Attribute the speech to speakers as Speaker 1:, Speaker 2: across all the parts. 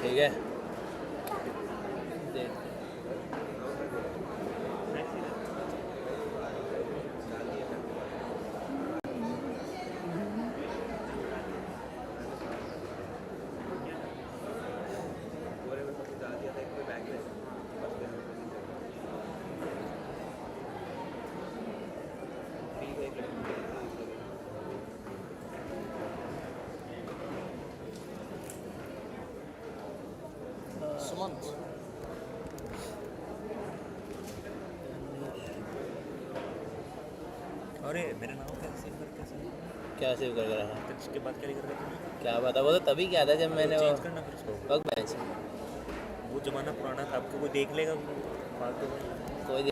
Speaker 1: ठीक है
Speaker 2: अरे मेरा नाम कैसे सेव करके
Speaker 1: क्या सेव कर रहा है
Speaker 2: उसके बाद क्या लिख रहा था
Speaker 1: क्या पता वो तो तभी क्या था जब मैंने
Speaker 2: चेंज करना फिर उसको
Speaker 1: वर्क बेंच
Speaker 2: वो ज़माना पुराना था आपको कोई देख लेगा फालतू
Speaker 1: कोई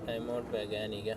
Speaker 1: टाइम आउट पे गया नहीं क्या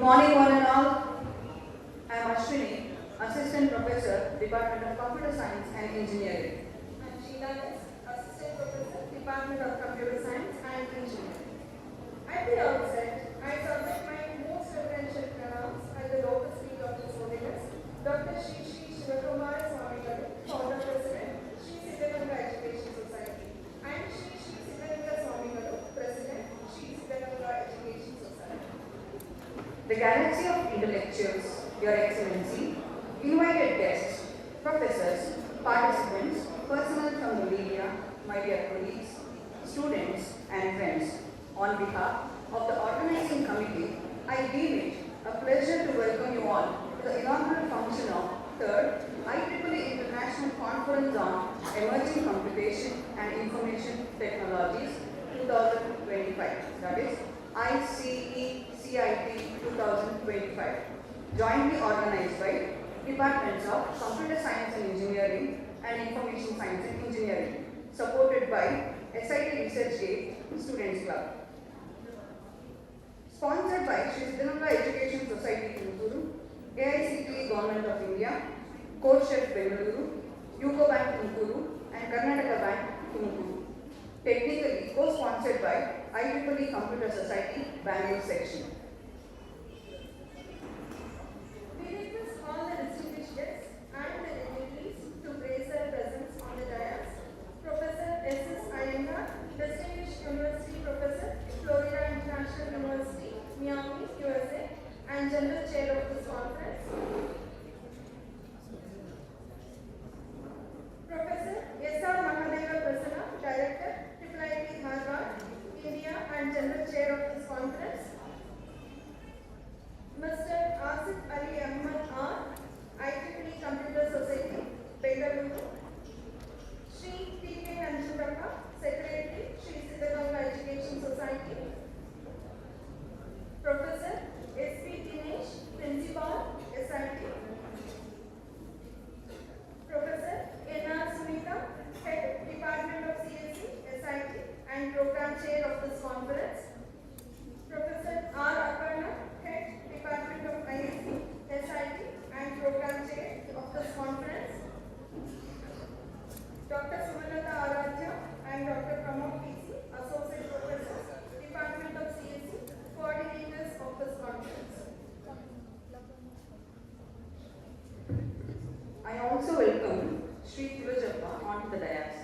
Speaker 3: morning, one and all. I am Ashwini, Assistant Professor, Department of Computer Science and Engineering.
Speaker 4: I am Sheila, Assistant Professor, Department of Computer Science and Engineering. At the outset, I submit my most reverential pronouns at the lotus feet of His Holiness, Dr. Shri Siddaganga Swamigaru, Founder President, Shri Siddaganga Education Society, and Shri Siddaganga Swamigaru, President, Shri Siddaganga Education Society.
Speaker 3: The galaxy of intellectuals, Your Excellency, invited guests, professors, participants, personnel from the media, my dear colleagues, students and friends, on behalf of the organizing committee, I deem it a pleasure to welcome you all to the inaugural function of 3rd IEEE International Conference on Emerging Computation and Information Technologies 2025, that is ICECIT 2025, jointly organized by Departments of Computer Science and Engineering and Information Science and Engineering, supported by SIT ResearchGate Students Club. Sponsored by Shri Siddaganga Education Society Tumakuru, AICTE Government of India, Coach Chef Bengaluru, UCO Bank Tumakuru, and Karnataka Bank Tumakuru. Technically co-sponsored by IEEE Computer Society Bangalore section.
Speaker 4: We request all the distinguished guests and the dignitaries to grace their presence on the dais. Professor S.S. Iyengar, Distinguished University Professor, Florida International University, Miami, USA, and General Chair of this conference. Professor S.R. Mahadeva Prasanna, Director, IIIT Harvard, India, and General Chair of this conference. Mr. Asif Ali Ahmad R, IEEE Computer Society, Bengaluru. Shri P.K. Nanjundappa, Secretary, Shri Siddaganga Education Society. Professor S.P. Dinesh, Principal, SIT. Professor N.R. Sunita, Head, Department of CSE, SIT, and Program Chair of this conference. Professor R. Aparna, Head, Department of ISC, SIT, and Program Chair of this conference. Dr. Sumanata Aradhya and Dr. Pramod P.C., Associate Professors, Department of CSE, Coordinators of this conference.
Speaker 3: I also welcome Shri Tulajappa onto the dais.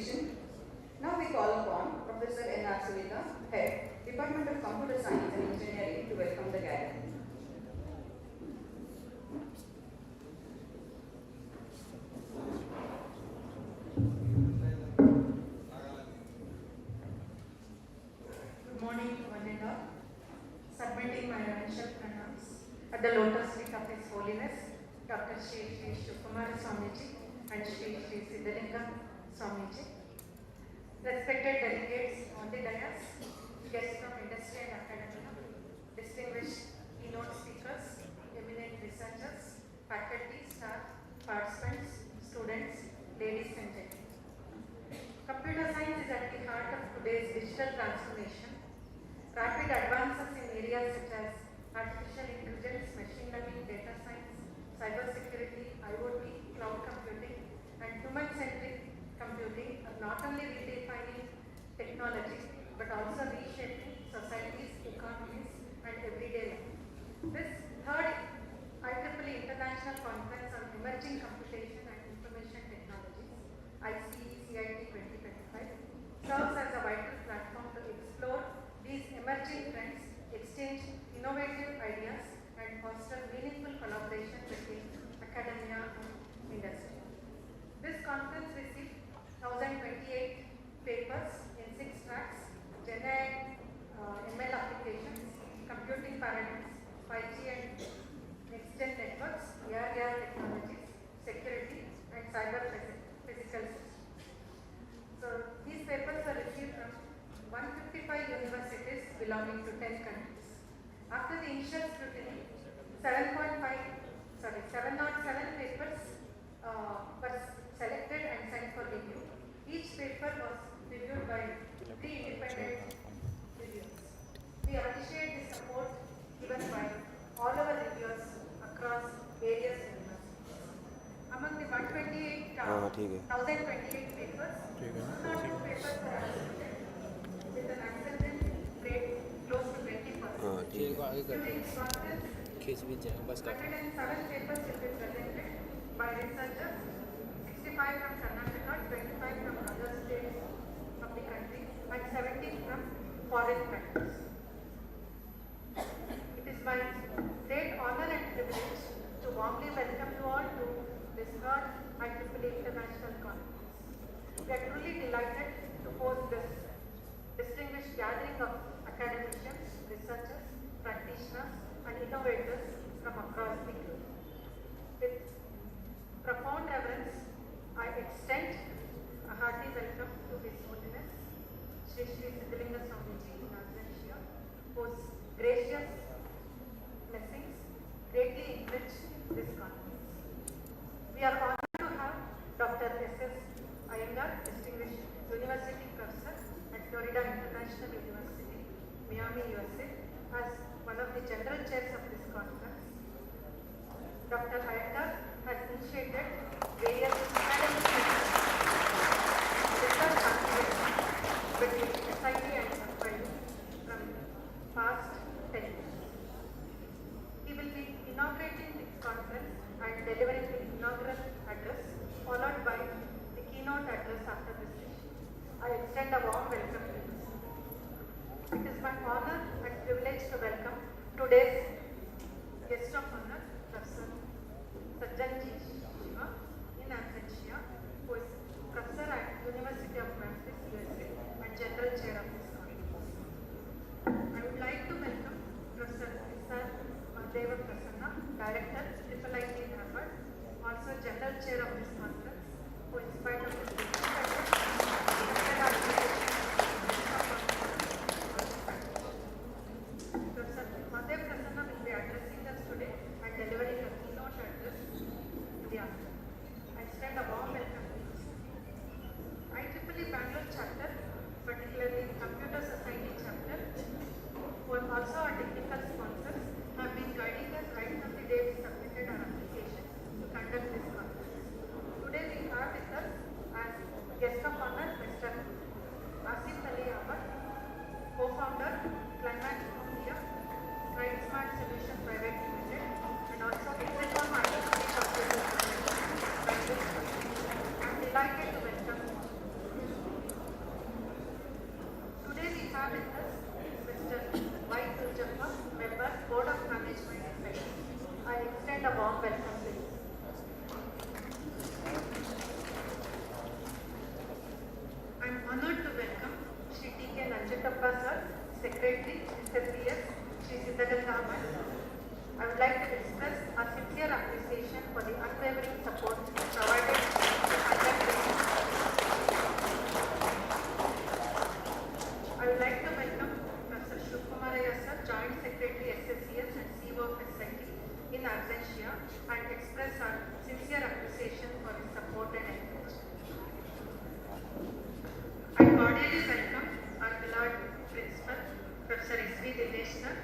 Speaker 3: presentation. Now we call upon Professor N.R. Suvita, Head, Department of Computer Science and Engineering, to welcome the gathering.
Speaker 4: Good morning, one and all. Submitting my reverential pranams at the lotus feet of His Holiness, Dr. Shri Tumakuru Swamiji and Shri Siddaganga Swamiji. Respected delegates on the dais, guests from industry and academia, distinguished keynote speakers, eminent researchers, faculty, staff, participants, students, ladies and gentlemen. Computer science is at the heart of today's digital transformation. Rapid advances in areas such as artificial intelligence, machine learning, data science, cybersecurity, IoT, cloud computing, and human-centric computing are not only redefining technology but also reshaping societies, economies, and everyday life. This third IEEE International Conference on Emerging Computation and Information Technologies, ICECIT 2025, serves as a vital platform to explore these emerging trends, exchange innovative ideas, and foster meaningful collaboration between academia and industry. This conference received 1,028 papers in 6 tracks: Gen AI, ML applications, computing paradigms, 5G and next-gen networks, AR technologies, security, and cyber physical systems. So these papers were received from 155 universities belonging to 10 countries. After the initial scrutiny, 707 papers were selected and sent for review. Each paper was reviewed by 3 independent reviewers. We appreciate the support given by all our reviewers across various universities. Among the 128 papers, 202 papers were accepted with an acceptance rate close to 20%.
Speaker 1: ठीक है, आगे
Speaker 4: During
Speaker 1: करते
Speaker 4: this conference,
Speaker 1: हैं, खींच भी जाए बस कर
Speaker 4: 107 papers will be presented by researchers, 65 from Karnataka, 25 from other states of the country, and 17 from foreign countries. It is my great honor and privilege to warmly welcome you all to this third IEEE International Conference. We are truly delighted to host this distinguished gathering of academicians, researchers, practitioners, and innovators from across the globe. With profound reverence, I extend a hearty welcome to His Holiness, Shri Siddaganga Swamiji in absentia, whose gracious blessings greatly enrich this conference. We are honored to have Dr. S.S. Iyengar, Distinguished University Professor at Florida International University, Miami, USA, as one of the general chairs of this conference. Dr. Iyengar has initiated various academic research activities between SIT and FIU from past 10 years. He will be inaugurating this conference and delivering the inaugural address, followed by the keynote address after this session. I extend a warm welcome to you. It is my honor and privilege to welcome today's guest of honor, Professor Siddaganga in absentia, who is Professor at University of Memphis, USA, and General Chair of this conference. I would like to welcome Professor S.R. Deva Prasanna, Director, IIIT Harvard, warm welcome, please. I'm honored to welcome Shri T.K. Nanjutappa sir, Secretary, SSBS, Shri Siddaganga. I would like to express our sincere appreciation for the unwavering support provided to conduct this. I would like to welcome Professor Shivkumaraya sir, Joint Secretary, SSCS and CEO of SIT in absentia, and express our sincere appreciation for his support and encouragement. I cordially welcome our beloved Principal, Professor S.V. Dinesh sir,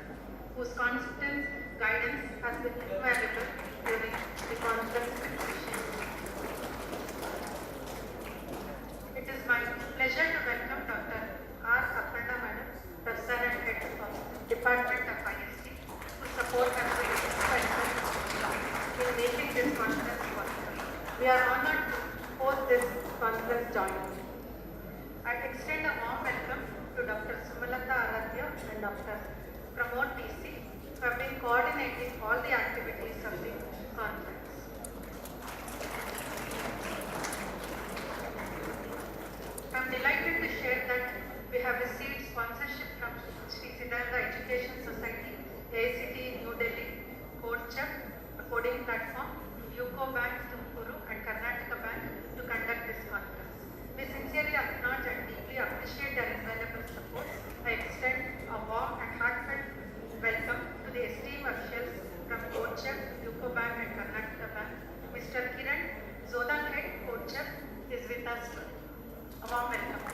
Speaker 4: whose constant guidance has been invaluable during the conference session. It is my pleasure to welcome Dr. R. Aparna Madam, Professor and Head of Department of IST, to support us with in making this conference possible. We are honored to host this conference jointly. I extend a warm welcome to Dr. Sumalata Aradhya and Dr. Pramod TC, who have been coordinating all the activities of the conference. I am delighted to share that we have received sponsorship from Sri Siddaganga Education Society, ICECIT New Delhi, CodeChef, a coding platform, UCO Bank, Tumakuru and Karnataka Bank to conduct this conference. We sincerely acknowledge and deeply appreciate their invaluable support. I extend a warm and heartfelt welcome to the esteemed officials from CodeChef, UCO Bank and Karnataka Bank. Mr. Kiran Zodan Head, CodeChef, is with us today. A warm welcome.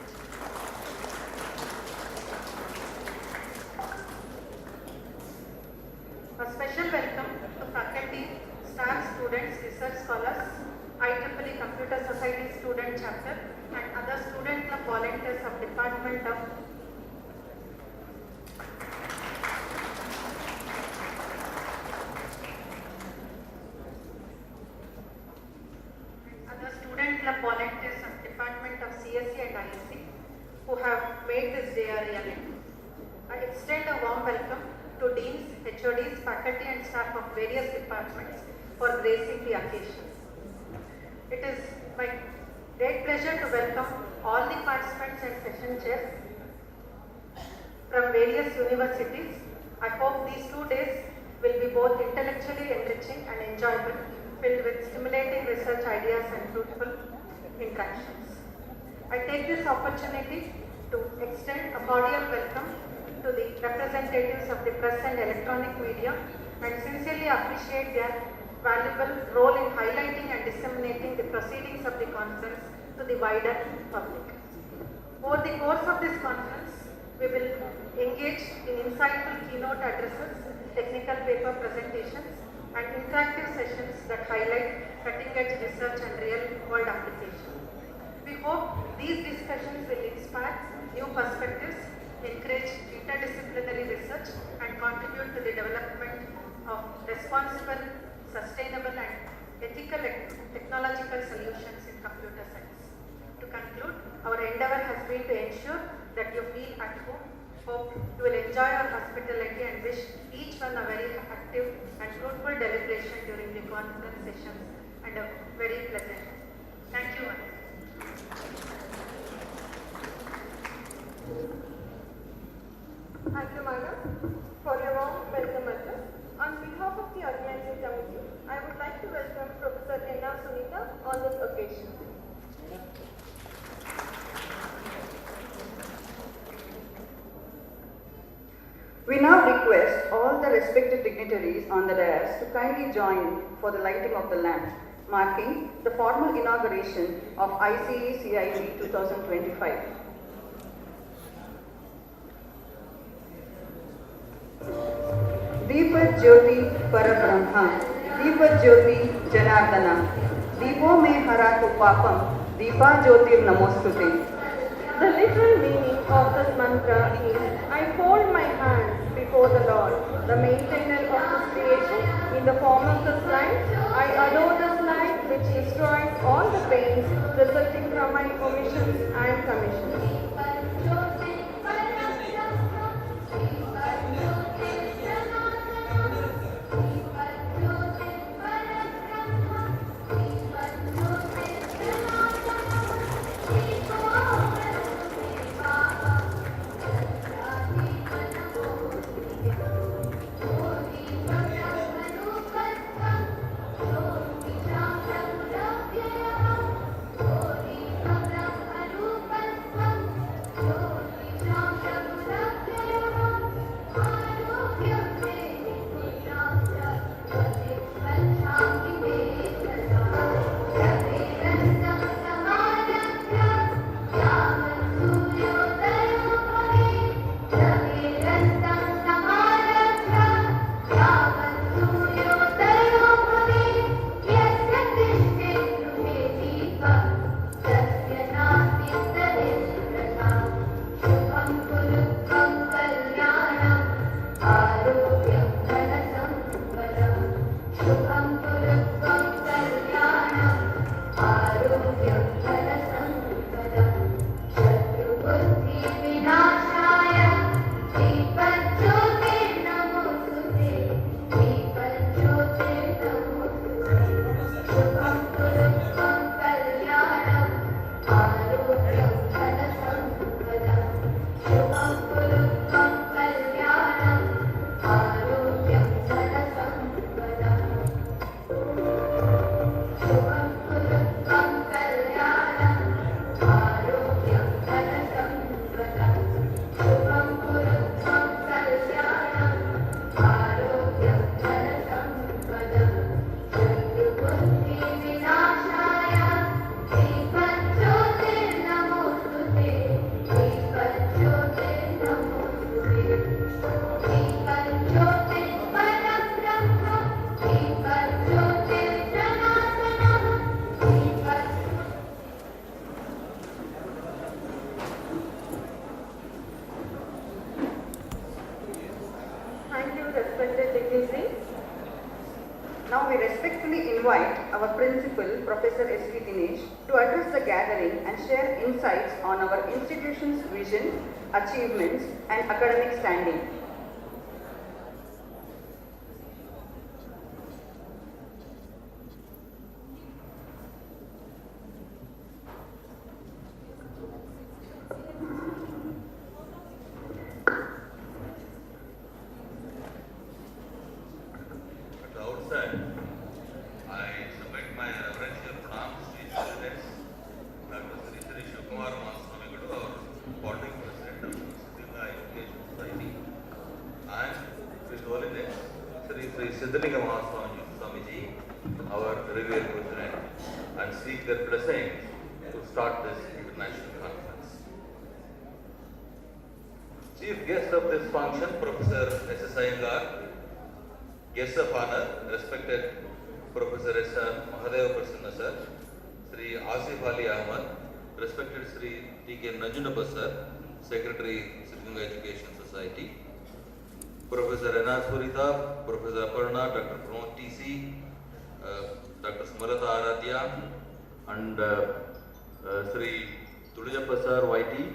Speaker 4: A special welcome to faculty, staff, students, research scholars, IEEE Computer Society Student Chapter and other student club volunteers of Department of CSE and IEC who have made this day a reality. I extend a warm welcome to deans, HODs, faculty and staff of various departments for gracing the occasion. It is my great pleasure to welcome all the participants and session chairs from various universities. I hope these 2 days will be both intellectually enriching and enjoyable, filled with stimulating research ideas and fruitful interactions. I take this opportunity to extend a cordial welcome to the representatives of the press and electronic media and sincerely appreciate their valuable role in highlighting and disseminating the proceedings of the conference to the wider public. Over the course of this conference, we will engage in insightful keynote addresses, technical paper presentations, and interactive sessions that highlight cutting-edge research and real-world applications. We hope these discussions will inspire new perspectives, encourage interdisciplinary research, and contribute to the development of responsible, sustainable, and ethical technological solutions in computer science. To conclude, our endeavor has been to ensure that you feel at home. Hope you will enjoy our hospitality and wish each one a very active and fruitful deliberation during the conference sessions and a very pleasant. Thank you. Thank you, Madam, for your warm welcome address. On behalf of the organizing committee, I would like to welcome Professor Enna Sunita on this occasion.
Speaker 3: We now request all the respected dignitaries on the dais to kindly join for the lighting of the lamp, marking the formal inauguration of ICECIT 2025. Deepa Jyoti Parabrahma, Deepa Jyoti Janardana, Deepo me haratu papam, Deepa Jyotir Namostute.
Speaker 4: The literal meaning of this mantra is, I fold my hands before the Lord, the maintainer of this creation. In the form of this light, I adore this light which destroys all the pains resulting from my omissions and commissions.
Speaker 3: Thank you, respected dignitaries. Now we respectfully invite our principal, Professor S.P. Dinesh, to address the gathering and share insights on our institution's vision, achievements, and academic standing.
Speaker 5: At the outset, I submit my reverential pranams to His Holiness Dr. Sri Sri Shivakumar Mahaswami Guru, our founding president of Siddaganga Education Society, and His Holiness Sri Sri Siddaganga Mahaswami Swamiji, our revered president, and seek their blessings to start this international conference. Chief guest of this function, Professor S.S. Guest of honor, respected Professor S.R. Mahadeva Prasanna sir, Sri Asif Ali Ahmad, respected Sri T.K. Nanjunappa sir, Secretary, Siddaganga Education Society, Professor N.R. Surita, Professor Aparna, Dr. Pramod T.C., Dr. Smarata Aradhya, and Sri Tulajappa sir, YT,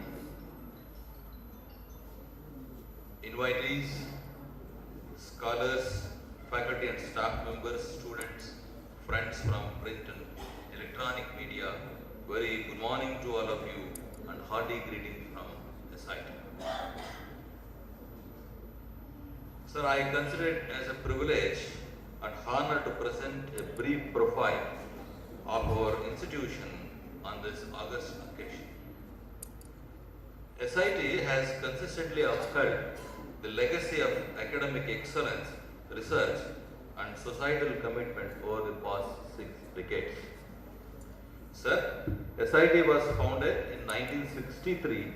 Speaker 5: invitees, scholars, faculty and staff members, students, friends from print and electronic media, very good morning to all of you and hearty greetings from SIT. Sir, I consider it as a privilege and honor to present a brief profile of our institution on this august occasion. SIT has consistently upheld the legacy of academic excellence, research and societal commitment over the past 6 decades. Sir, SIT was founded in 1963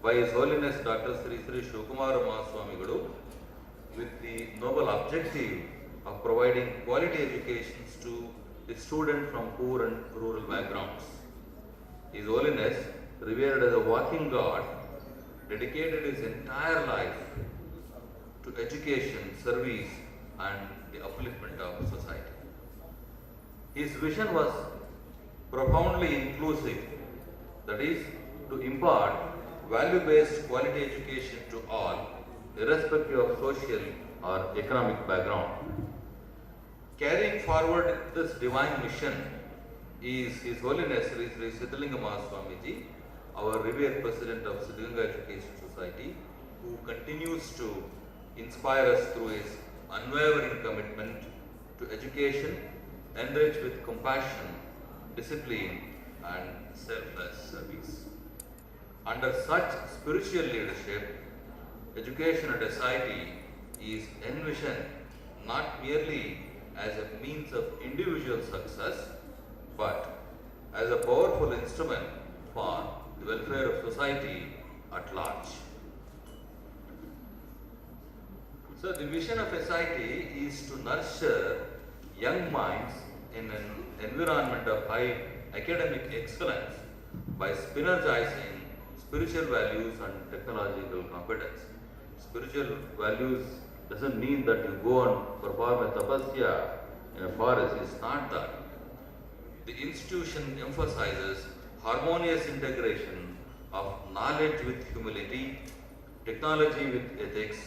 Speaker 5: by His Holiness Dr. Sri Sri Shivakumar Mahaswami Guru with the noble objective of providing quality educations to the students from poor and rural backgrounds. His Holiness, revered as a walking God, dedicated his entire life to education, service and the upliftment of society. His vision was profoundly inclusive, that is, to impart value-based quality education to all, irrespective of social or economic background. Carrying forward this divine mission is His Holiness Sri Sri Siddaganga Mahaswamiji, our revered President of Siddaganga Education Society, who continues to inspire us through his unwavering commitment to education, enriched with compassion, discipline and selfless service. Under such spiritual leadership, education at SIT is envisioned not merely as a means of individual success, but as a powerful instrument for the welfare of society at large. So the vision of SIT is to nurture young minds in an environment of high academic excellence by synergizing spiritual values and technological competence. Spiritual values doesn't mean that you go and perform a tapasya in a forest. It's not that. The institution emphasizes harmonious integration of knowledge with humility, technology with ethics,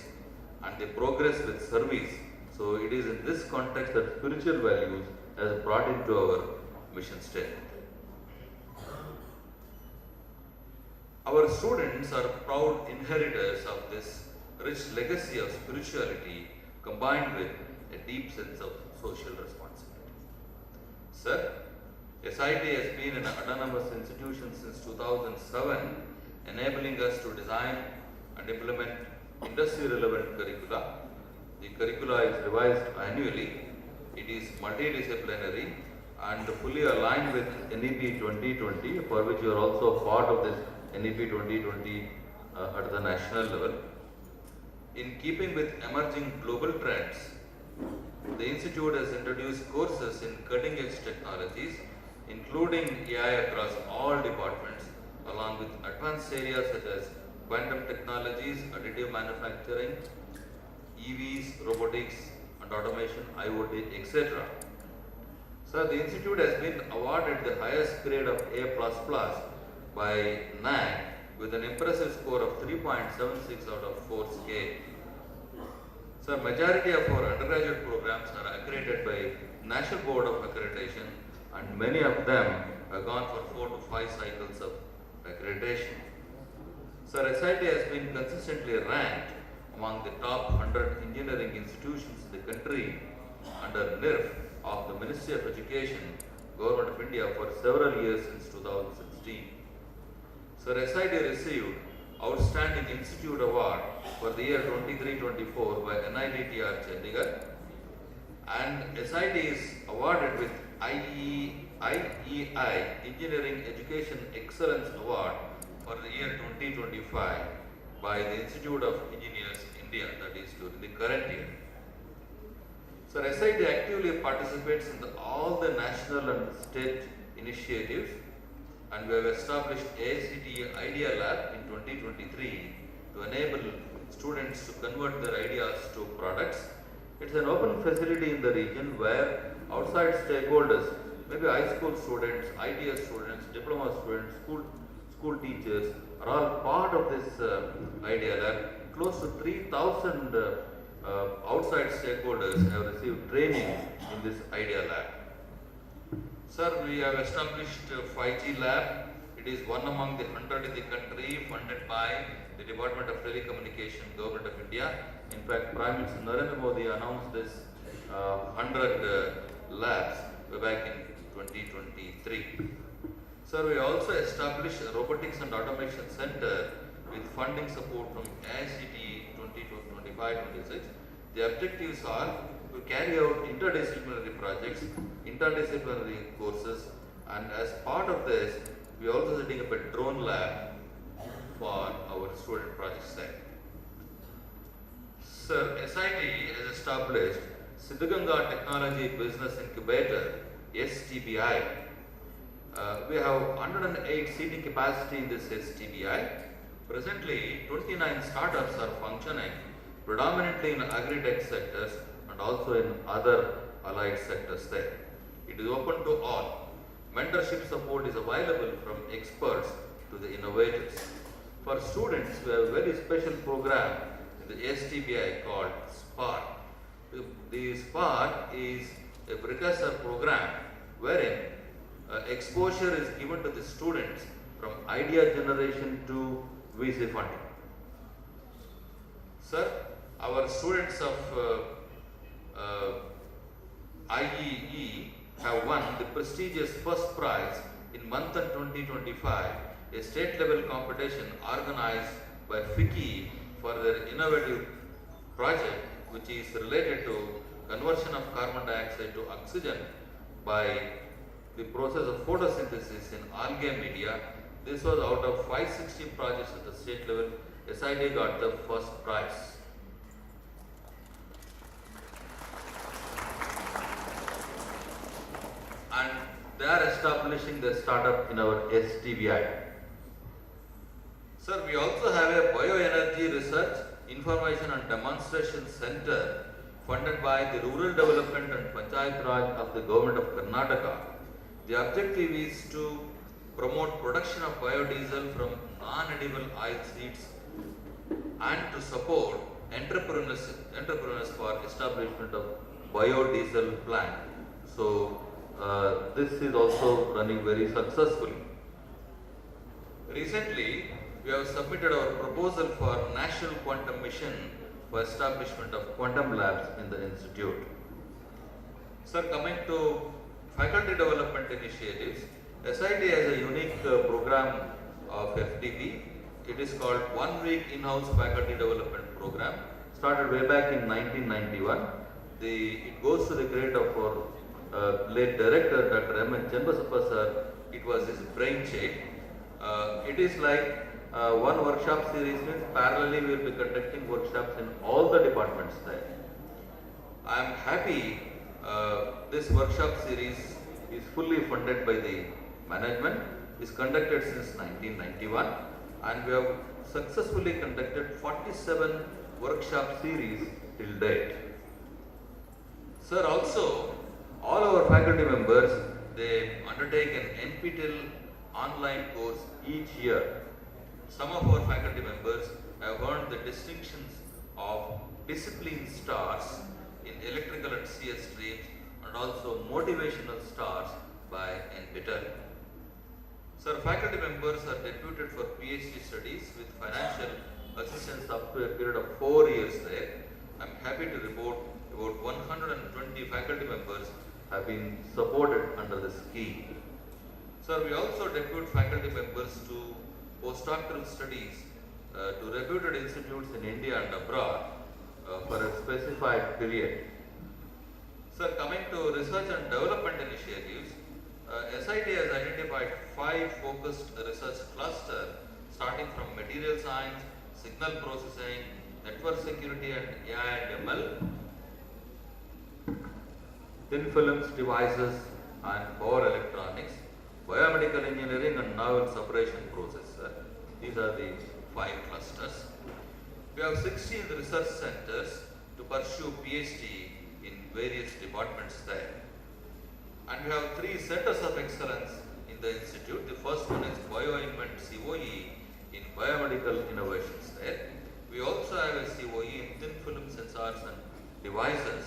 Speaker 5: and the progress with service. So it is in this context that spiritual values has brought into our mission statement. Our students are proud inheritors of this rich legacy of spirituality combined with a deep sense of social responsibility. Sir, SIT has been an autonomous institution since 2007, enabling us to design and implement industry-relevant curricula. The curricula is revised annually. It is multidisciplinary and fully aligned with NEP 2020, for which you are also part of this NEP 2020 at the national level. In keeping with emerging global trends, the Institute has introduced courses in cutting-edge technologies, including AI across all departments, along with advanced areas such as quantum technologies, additive manufacturing, EVs, robotics and automation, IoT, etc. So the Institute has been awarded the highest grade of A++ by NAC with an impressive score of 3.76 out of 4 scale. So majority of our undergraduate programs are accredited by National Board of Accreditation, and many of them have gone for 4 to 5 cycles of accreditation. So SIT has been consistently ranked among the top 100 engineering institutions in the country under NIRF of the Ministry of Education, Government of India for several years since 2016. So SIT received Outstanding Institute Award for the year 23-24 by NIDTR Chandigarh, and SIT is awarded with IEI Engineering Education Excellence Award for the year 2025 by the Institute of Engineers India, that is during the current year. So SIT actively participates in all the national and state initiatives, and we have established AICTE Idea Lab in 2023 to enable students to convert their ideas to products. It's an open facility in the region where outside stakeholders, maybe high school students, ITS students, diploma students, school teachers are all part of this Idea Lab. Close to 3,000 outside stakeholders have received training in this Idea Lab. Sir, we have established 5G lab. It is one among the 100 in the country, funded by the Department of Telecommunication, Government of India. In fact, Prime Minister Narendra Modi announced this 100 labs back in 2023. Sir, we also established a Robotics and Automation Center with funding support from ICECIT 2025-26. The objectives are to carry out interdisciplinary projects, interdisciplinary courses, and as part of this, we are also setting up a drone lab for our student projects there. Sir, SIT has established Siddaganga Technology Business Incubator, STBI. We have 108 seating capacity in this STBI. Presently, 29 startups are functioning, predominantly in agri-tech sectors and also in other allied sectors there. It is open to all. Mentorship support is available from experts to the innovators. For students, we have a very special program in the STBI called SPARK. The SPARK is a precursor program wherein exposure is given to the students from idea generation to VC funding. Sir, our students of IEE have won the prestigious first prize in Manthan 2025, a state level competition organized by FICCI for their innovative project, which is related to conversion of carbon dioxide to oxygen by the process of photosynthesis in algae media. This was out of 560 projects at the state level. SIT got the first prize. And they are establishing the startup in our STBI. Sir, we also have a bioenergy research, information and demonstration center funded by the Rural Development and Panchayat Raj of the Government of Karnataka. The objective is to promote production of biodiesel from non-edible oil seeds and to support entrepreneurs for establishment of biodiesel plant. So this is also running very successfully. Recently, we have submitted our proposal for National Quantum Mission for establishment of quantum labs in the institute. Sir, coming to faculty development initiatives, SIT has a unique program of FDP. It is called 1 Week In-House Faculty Development Program, started way back in 1991. It goes to the credit of our late director, Dr. M. N. Chembasappa sir. It was his brainchild. It is like one workshop series means parallelly we will be conducting workshops in all the departments there. I am happy this workshop series is fully funded by the management, is conducted since 1991, and we have successfully conducted 47 workshop series till date. Sir, also all our faculty members, they undertake an NPTEL online course each year. Some of our faculty members have earned the distinctions of discipline stars in electrical and CS streams and also motivational stars by NPTEL. Sir, faculty members are deputed for PhD studies with financial assistance up to a period of 4 years there. I am happy to report about 120 faculty members have been supported under the scheme. Sir, we also depute faculty members to postdoctoral studies to reputed institutes in India and abroad for a specified period. Sir, coming to research and development initiatives, SIT has identified 5 focused research clusters starting from material science, signal processing, network security and AI and ML, thin films devices and power electronics, biomedical engineering and novel separation process. These are the 5 clusters. We have 16 research centers to pursue PhD in various departments there. And we have 3 centers of excellence in the institute. The first one is BioInvent COE in biomedical innovations there. We also have a COE in thin film sensors and devices.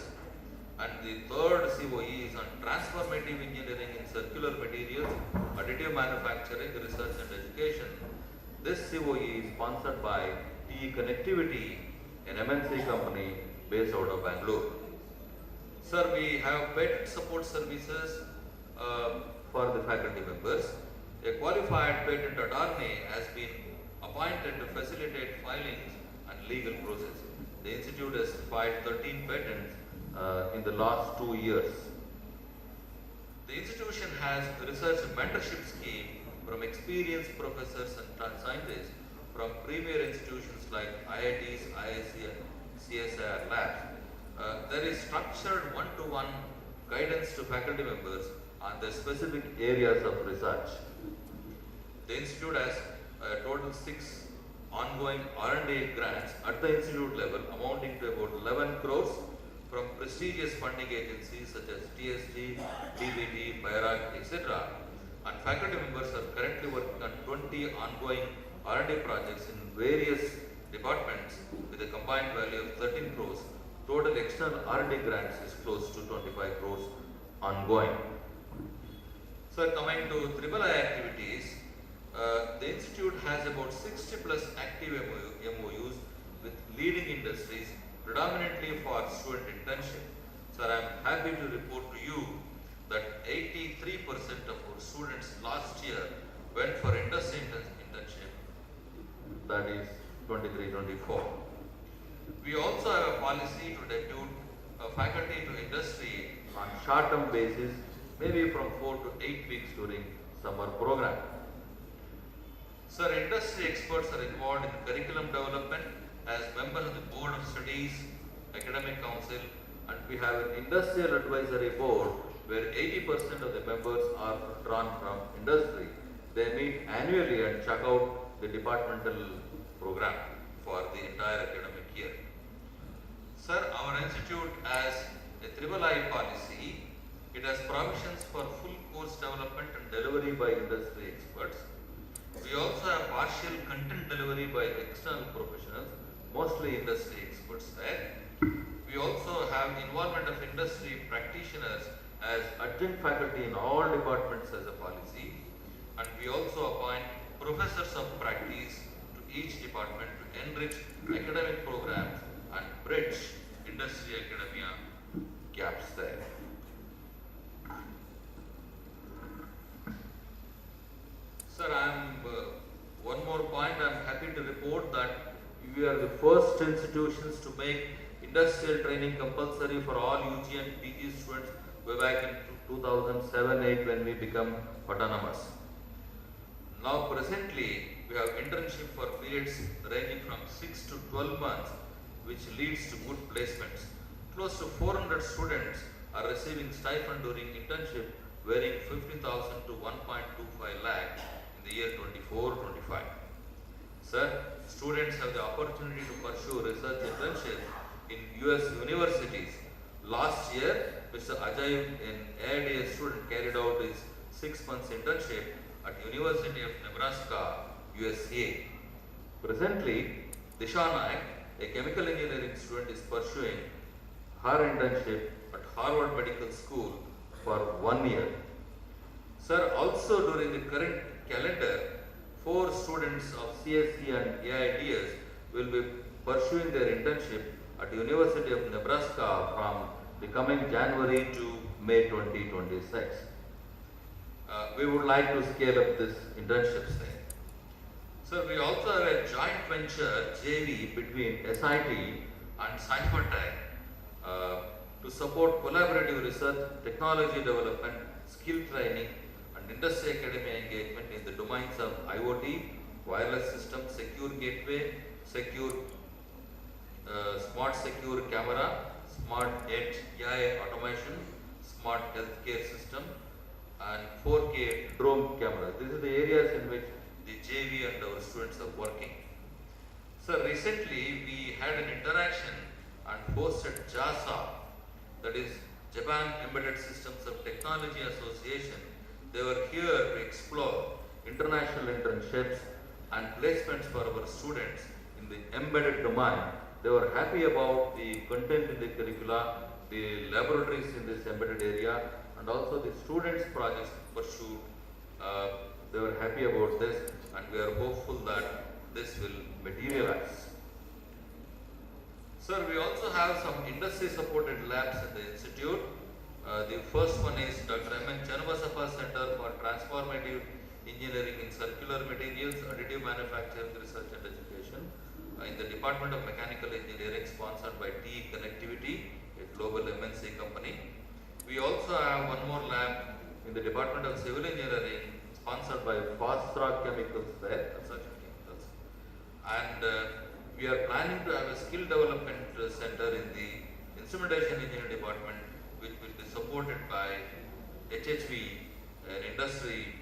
Speaker 5: And the third COE is on transformative engineering in circular materials, additive manufacturing, research and education. This COE is sponsored by TE Connectivity, an MNC company based out of Bangalore. Sir, we have patent support services for the faculty members. A qualified patent attorney has been appointed to facilitate filings and legal process. The institute has filed 13 patents in the last 2 years. The institution has a research mentorship scheme from experienced professors and scientists from premier institutions like IITs, IIC and CSIR labs. There is structured one-to-one guidance to faculty members on the specific areas of research. The institute has a total 6 ongoing R&D grants at the institute level amounting to about 11 crores from prestigious funding agencies such as TSG, DBT, BIRAC, etc. And faculty members are currently working on 20 ongoing R&D projects in various departments with a combined value of 13 crores. Total external R&D grants is close to 25 crores ongoing. So coming to III activities, the institute has about 60 plus active MOUs with leading industries, predominantly for student internship. Sir, I am happy to report to you that 83% of our students last year went for industry internship, that is 23-24. We also have a policy to depute faculty to industry on short-term basis, maybe from 4 to 8 weeks during summer program. Sir, industry experts are involved in curriculum development as members of the Board of Studies, Academic Council, and we have an industrial advisory board where 80% of the members are drawn from industry. They meet annually and check out the departmental program for the entire academic year. Sir, our institute has a III policy. It has provisions for full course development and delivery by industry experts. We also have partial content delivery by external professionals, mostly industry experts there. We also have involvement of industry practitioners as adjunct faculty in all departments as a policy, and we also appoint professors of practice to each department to enrich academic programs and bridge industry academia gaps there. Sir, one more point, I am happy to report that we are the first institutions to make industrial training compulsory for all UG and PG students way back in 2007-8 when we become autonomous. Now presently we have internship for periods ranging from 6 to 12 months, which leads to good placements. Close to 400 students are receiving stipend during internship, varying 50,000 to 1.25 lakh in the year 24-25. Sir, students have the opportunity to pursue research internships in US universities. Last year, Mr. Ajay, an AIDA student, carried out his 6 months internship at University of Nebraska, USA. Presently, Disha Naik, a chemical engineering student, is pursuing her internship at Harvard Medical School for 1 year. Sir, also during the current calendar, 4 students of CSE and AIDS will be pursuing their internship at University of Nebraska from the coming January to May 2026. We would like to scale up this internships there. So we also have a joint venture JV between SIT and Cyphertech to support collaborative research, technology development, skill training and industry academia engagement in the domains of IoT, wireless systems, secure gateway, secure smart secure camera, smart edge AI automation, smart healthcare system and 4K drone cameras. These are the areas in which the JV and our students are working. So recently we had an interaction and hosted JASA, that is Japan Embedded Systems of Technology Association. They were here to explore international internships and placements for our students in the embedded domain. They were happy about the content in the curricula, the laboratories in this embedded area, and also the students' projects pursued. They were happy about this, and we are hopeful that this will materialize. Sir, we also have some industry-supported labs at the institute. The first one is Dr. M.N. Channabasappa Center for Transformative Engineering in Circular Materials, Additive Manufacturing Research and Education in the Department of Mechanical Engineering, sponsored by TE Connectivity, a global MNC company. We also have one more lab in the Department of Civil Engineering, sponsored by Fast Rock Chemicals there, Construction Chemicals. And we are planning to have a skill development center in the Instrumentation Engineering Department, which will be supported by HHV, an industry,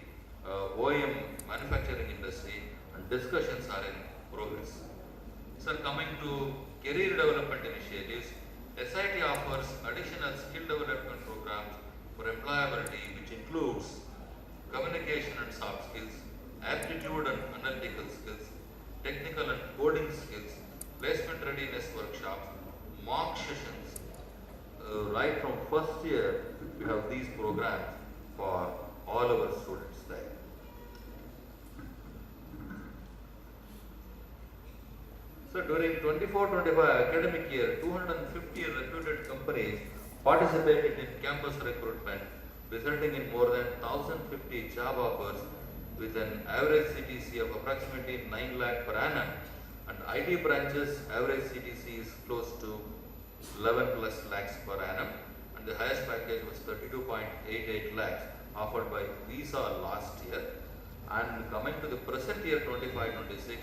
Speaker 5: OEM manufacturing industry, and discussions are in progress. Sir, coming to career development initiatives, SIT offers additional skill development programs for employability, which includes communication and soft skills, aptitude and analytical skills, technical and coding skills, placement readiness workshops, mock sessions. Right from first year, we have these programs for all our students there. So during 24-25 academic year, 250 reputed companies participated in campus recruitment, resulting in more than 1,050 job offers with an average CTC of approximately 9 lakh per annum, and IT branches average CTC is close to 11 plus lakhs per annum, and the highest package was 32.88 lakhs offered by Visa last year. And coming to the present year 25-26,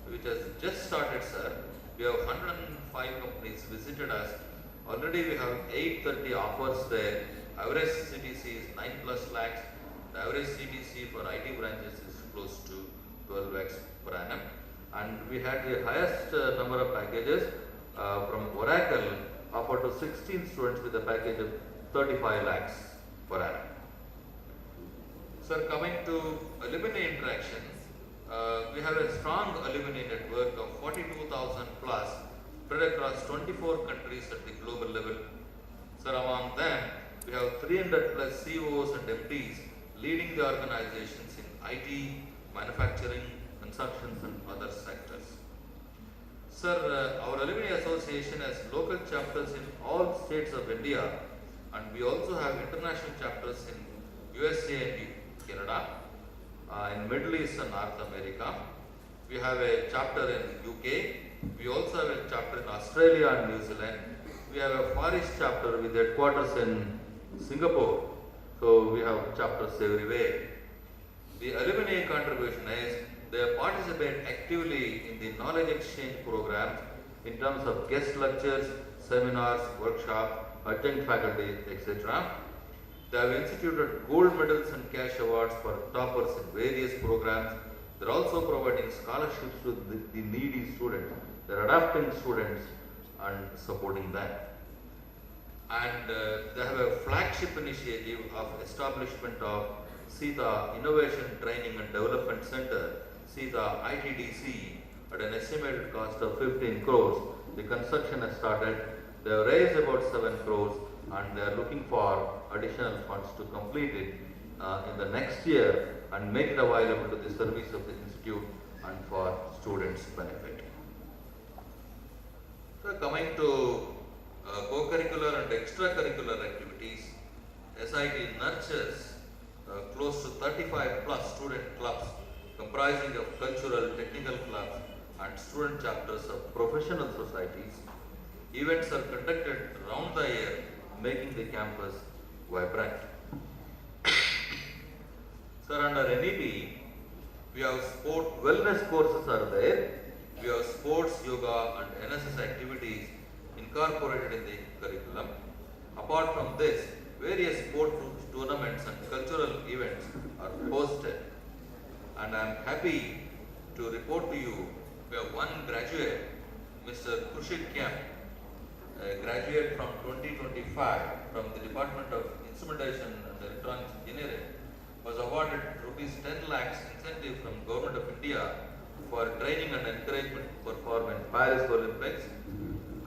Speaker 5: which has just started, sir, we have 105 companies visited us. Already we have 830 offers there. Average CTC is 9 plus lakhs. The average CTC for IT branches is close to 12 lakhs per annum. And we had the highest number of packages from Oracle offered to 16 students with a package of 35 lakhs per annum. Sir, coming to alumni interaction, we have a strong alumni network of 42,000 plus spread across 24 countries at the global level. Sir, among them, We have 300 plus CEOs and MDs leading the organizations in IT, manufacturing, constructions and other sectors. Sir, our Alumni Association has local chapters in all states of India, and we also have international chapters in USA and Canada, in Middle East and North America. We have a chapter in UK. We also have a chapter in Australia and New Zealand. We have a Far East chapter with headquarters in Singapore. So we have chapters everywhere. The alumni contribution is they participate actively in the knowledge exchange programs in terms of guest lectures, seminars, workshops, adjunct faculty, etc. They have instituted gold medals and cash awards for toppers in various programs. They are also providing scholarships to the needy students. They are adapting students and supporting them. And they have a flagship initiative of establishment of SITA Innovation Training and Development Center, SITA ITDC, at an estimated cost of 15 crores. The construction has started. They have raised about 7 crores and they are looking for additional funds to complete it in the next year and make it available to the service of the institute and for students' benefit. So coming to co-curricular and extracurricular activities, SIT nurtures close to 35 plus student clubs comprising of cultural, technical clubs and student chapters of professional societies. Events are conducted round the year, making the campus vibrant. Sir, under NEP, we have sport wellness courses are there. We have sports, yoga and NSS activities incorporated in the curriculum. Apart from this, various sport tournaments and cultural events are hosted. And I am happy to report to you, we have one graduate, Mr. Krushik Kemp, a graduate from 2025 from the Department of Instrumentation and Electronics Engineering, was awarded rupees 10 lakhs incentive from Government of India for training and encouragement to perform in Paris Olympics.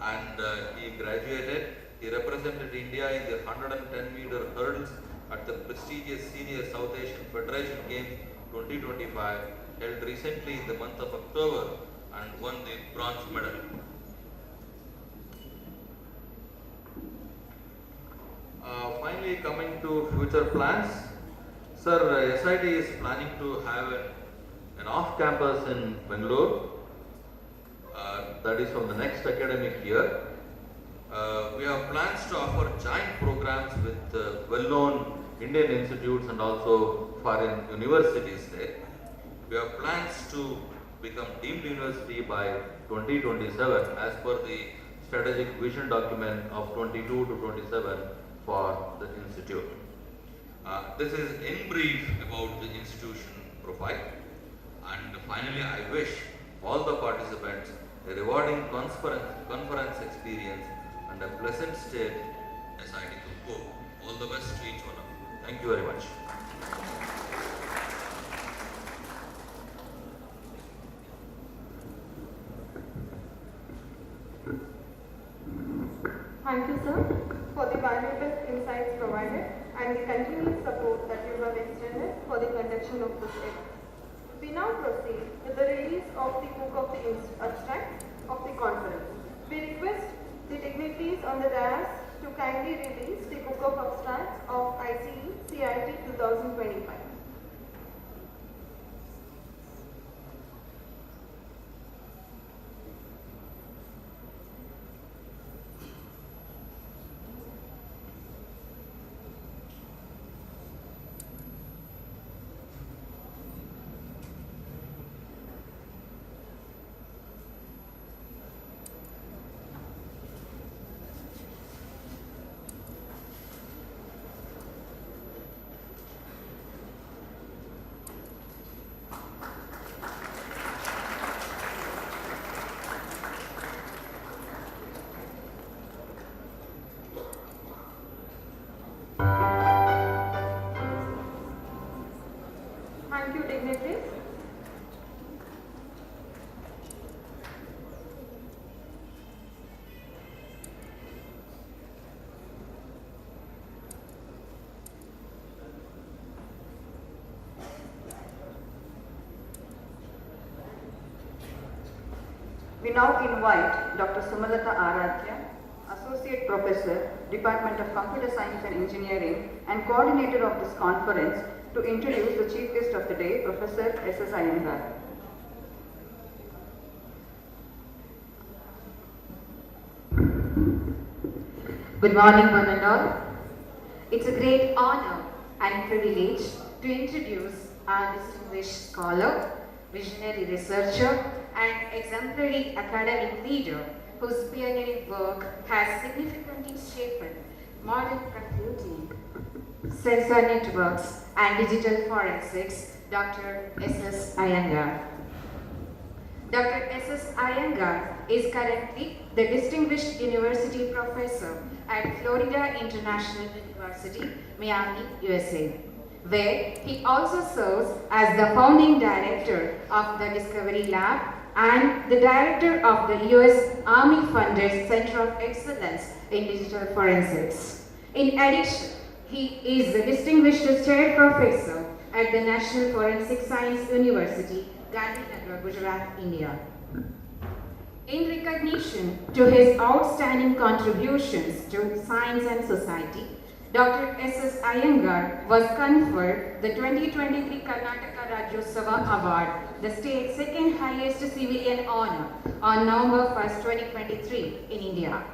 Speaker 5: And he graduated. He represented India in the 110-meter hurdles at the prestigious Senior South Asian Federation Games 2025, held recently in the month of October, and won the bronze medal. Finally, coming to future plans, sir, SIT is planning to have an off-campus in Bangalore. That is from the next academic year. We have plans to offer joint programs with well-known Indian institutes and also foreign universities there. We have plans to become deemed university by 2027 as per the strategic vision document of 22 to 27 for the institute. This is in brief about the institution profile. And finally, I wish all the participants a rewarding conference experience and a pleasant stay as I go. All the best to each one of you. Thank you very much.
Speaker 4: Thank you, sir, for the valuable insights provided and the continued support that you have extended for the conduction of this event. We now proceed with the release of the book of the abstract of the conference. We request the dignitaries on the dais to kindly release the book of abstracts of ICECIT 2025. Thank you, dignitaries.
Speaker 3: now invite Dr. Sumalata Aradhya, Associate Professor, Department of Computer Science and Engineering and Coordinator of this conference, to introduce the Chief Guest of the day, Professor S.S. Iyengar.
Speaker 6: Good morning, one and all. It's a great honor and privilege to introduce our distinguished scholar, visionary researcher, and exemplary academic leader whose pioneering work has significantly shaped modern computing, sensor networks, and digital forensics, Dr. S.S. Iyengar. Dr. S.S. Iyengar is currently the Distinguished University Professor at Florida International University, Miami, USA, where he also serves as the founding director of the Discovery Lab and the director of the US Army-funded Center of Excellence in Digital Forensics. In addition, he is the Distinguished Chair Professor at the National Forensic Science University, Gandhinagar, Gujarat, India. In recognition to his outstanding contributions to science and society, Dr. S.S. Iyengar was conferred the 2023 Karnataka Rajyotsava Award, the state's second highest civilian honor, on November 1st, 2023 in India.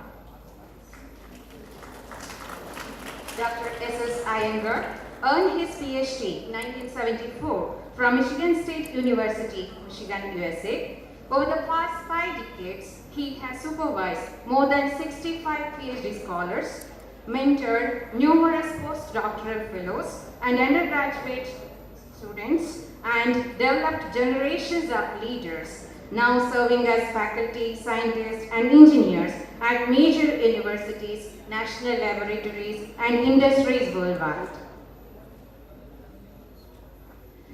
Speaker 6: Dr. S.S. Iyengar earned his PhD in 1974 from Michigan State University, Michigan, USA. Over the past 5 decades, he has supervised more than 65 PhD scholars, mentored numerous postdoctoral fellows and undergraduate students, and developed generations of leaders, now serving as faculty, scientists, and engineers at major universities, national laboratories, and industries worldwide.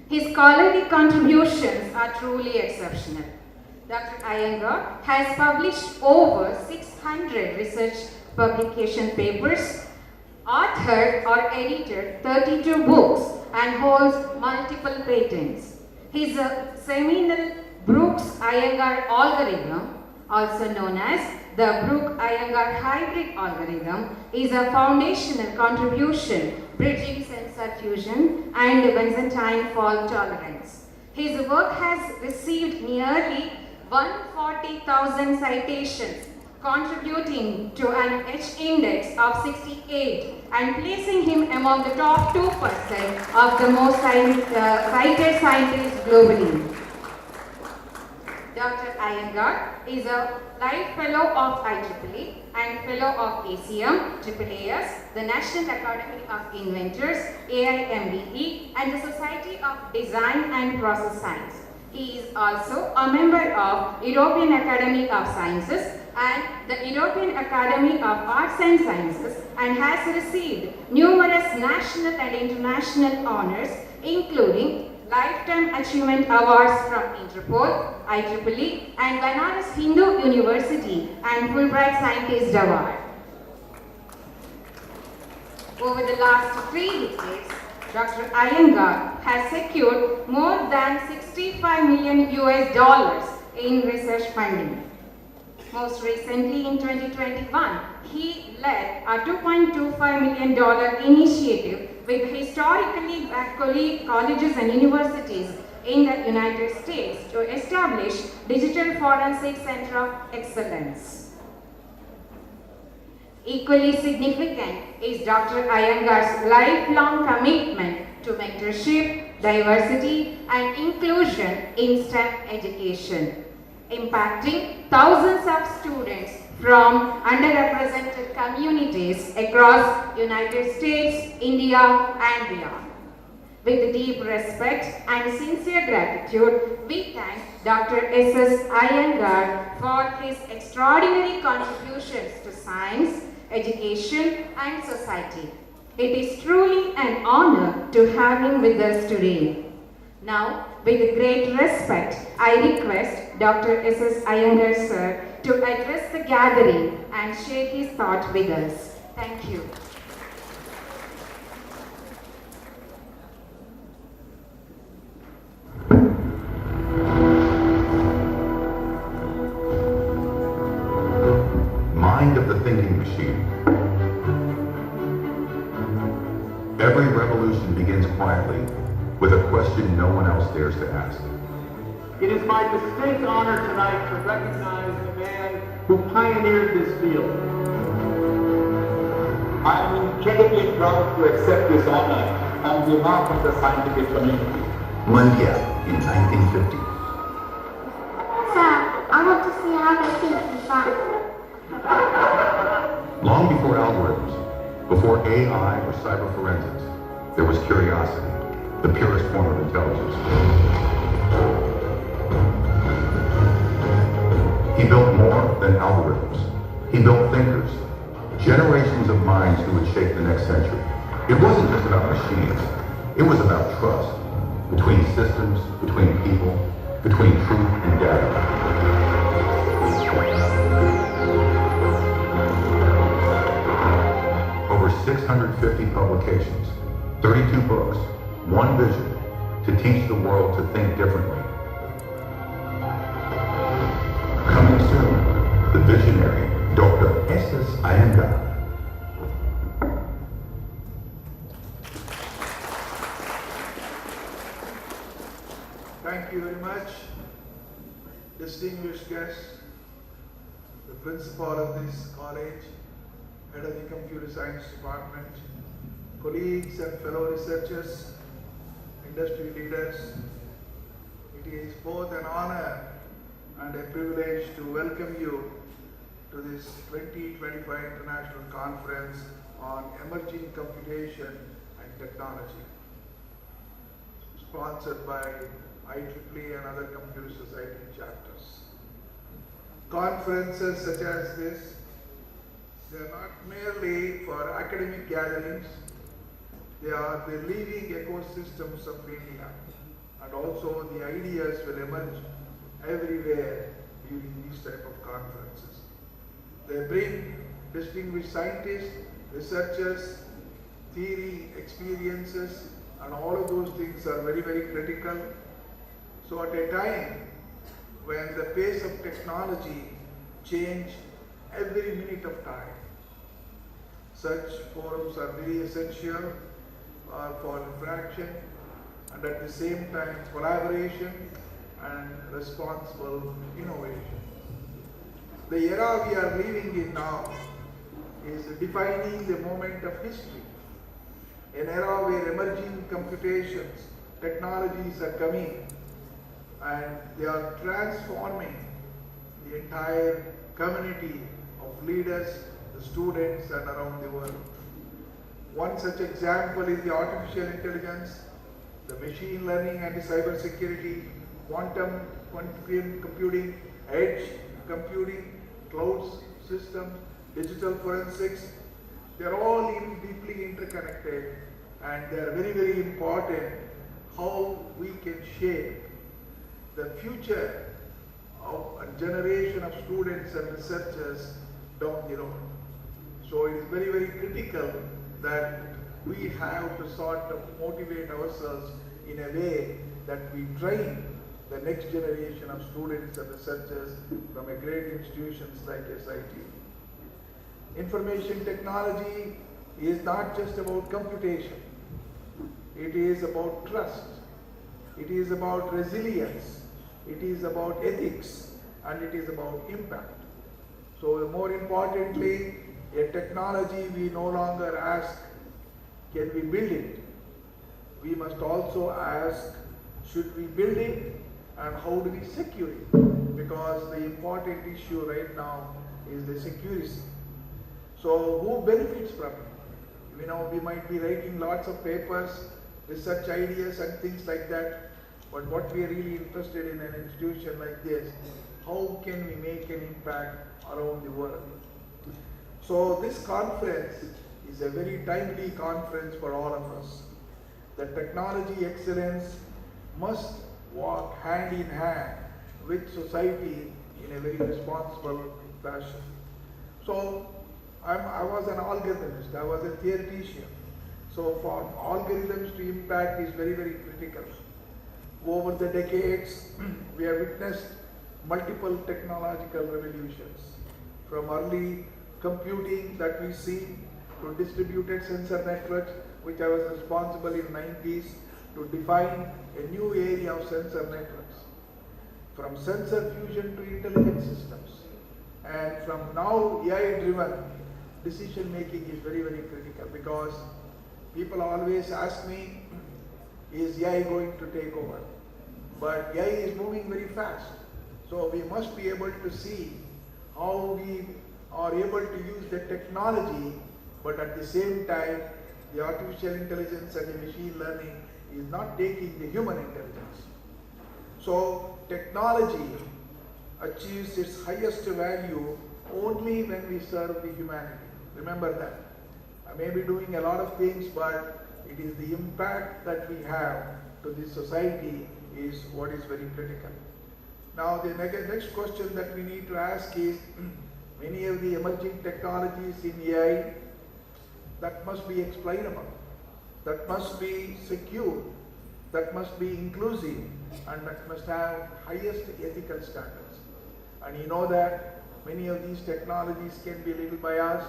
Speaker 6: His scholarly contributions are truly exceptional. Dr. Iyengar has published over 600 research publication papers, authored or edited 32 books, and holds multiple patents. His seminal Brooks-Iyengar algorithm, also known as the Brooks-Iyengar hybrid algorithm, is a foundational contribution bridging sensor fusion and Byzantine fault tolerance. His work has received nearly 140,000 citations, contributing to an H index of 68 and placing him among the top 2% of the most cited scientists globally. Dr. Iyengar is a Life Fellow of IEEE and Fellow of ACM, AAAS, the National Academy of Inventors, AIMDE, and the Society of Design and Process Science. He is also a member of European Academy of Sciences and the European Academy of Arts and Sciences, and has received numerous national and international honors, including Lifetime Achievement Awards from Interpol, IEEE, and Banaras Hindu University and Fulbright Scientist Award. Over the last 3 decades, Dr. Iyengar has secured more than $65 million in research funding. Most recently, in 2021, he led a $2.25 million initiative with historically black colleges and universities in the United States to establish Digital Forensic Center of Excellence. Equally significant is Dr. Iyengar's lifelong commitment to mentorship, diversity, and inclusion in STEM education, impacting thousands of students from underrepresented communities across United States, India, and beyond. With deep respect and sincere gratitude, we thank Dr. S.S. Iyengar for his extraordinary contributions to science, education, and society. It is truly an honor to have him with us today. Now, with great respect, I request Dr. S.S. Iyengar, sir, to address the gathering and share his thought with us. Thank you.
Speaker 7: revolution begins quietly with a question no one else dares to ask.
Speaker 8: It is my distinct honor tonight to recognize the man who pioneered this field. I am incredibly proud to accept this honor on behalf of the scientific community.
Speaker 7: Mandya in 1950.
Speaker 9: Sir, I want to see how they think in fact.
Speaker 7: Long before algorithms, before AI or cyber forensics, there was curiosity, the purest form of intelligence. He built more than algorithms. He built thinkers, generations of minds who would shape the next century. It wasn't just about machines. It was about trust between systems, between people, between truth and data. Over 650 publications, 32 books, one vision to teach the world to think differently. Coming soon, the visionary Dr. Siddaganga.
Speaker 10: Thank you very much, distinguished guests, the principal of this college, head of the computer science department, colleagues and fellow researchers, industry leaders. It is both an honor and a privilege to welcome you to this 2025 International Conference on Emerging Computation and Technology, sponsored by IEEE and other computer society chapters. Conferences such as this, they are not merely for academic gatherings, they are the living ecosystems of India, and also the ideas will emerge everywhere during these type of conferences. They bring distinguished scientists, researchers, theory, experiences, and all of those things are very, very critical. So at a time when the pace of technology change every minute of time, such forums are very essential for interaction and at the same time collaboration and responsible innovation. The era we are living in now is defining the moment of history, an era where emerging computations, technologies are coming and they are transforming the entire community of leaders, the students and around the world. One such example is the artificial intelligence, the machine learning and the cyber security, quantum computing, edge computing, cloud systems, digital forensics. They are all deeply interconnected and they are very, very important how we can shape the future of a generation of students and researchers down the road. So it is very, very critical that we have to sort of motivate ourselves in a way that we train the next generation of students and researchers from a great institutions like ICECIT. Information technology is not just about computation. It is about trust. It is about resilience. It is about ethics and it is about impact. So more importantly, a technology we no longer ask, can we build it? We must also ask, should we build it and how do we secure it? Because the important issue right now is the security. So who benefits from it? You know, we might be writing lots of papers, research ideas and things like that, but what we are really interested in an institution like this, how can we make an impact around the world? So this conference is a very timely conference for all of us. The technology excellence must walk hand in hand with society in a very responsible fashion. So I was an algorithmist, I was a theoretician. So for algorithms to impact is very, very critical. Over the decades, we have witnessed multiple technological revolutions, from early computing that we see to distributed sensor networks which I was responsible in 90s to define a new area of sensor networks. From sensor fusion to intelligent systems. And from now AI-driven decision making is very, very critical, because people always ask me, is AI going to take over? But AI is moving very fast. So we must be able to see how we are able to use the technology, but at the same time, the artificial intelligence and the machine learning is not taking the human intelligence. So technology achieves its highest value only when we serve the humanity. Remember that. I may be doing a lot of things, but it is the impact that we have to the society is what is very critical. Now the next question that we need to ask is, many of the emerging technologies in AI, that must be explainable, that must be secure, that must be inclusive, and that must have highest ethical standards. And you know that many of these technologies can be a little biased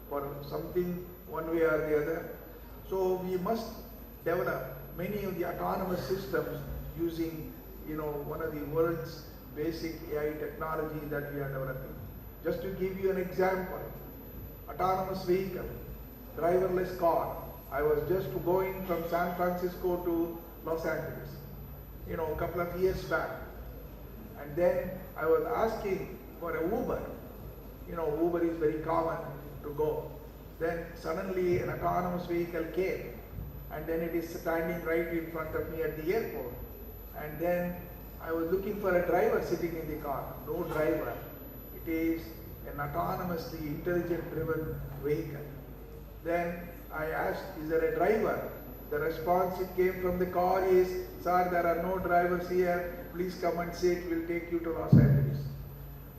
Speaker 10: for something one way or the other. So we must develop many of the autonomous systems using, one of the world's basic AI technology that we are developing. Just to give you an example, autonomous vehicle, driverless car. I was just going from San Francisco to Los Angeles, a couple of years back. And then I was asking for a Uber. Uber is very common to go. Then suddenly an autonomous vehicle came, and then it is standing right in front of me at the airport. And then I was looking for a driver sitting in the car. No driver. It is an autonomously intelligent driven vehicle. Then I asked, is there a driver? The response it came from the car is, sir, there are no drivers here. Please come and sit. We'll take you to Los Angeles.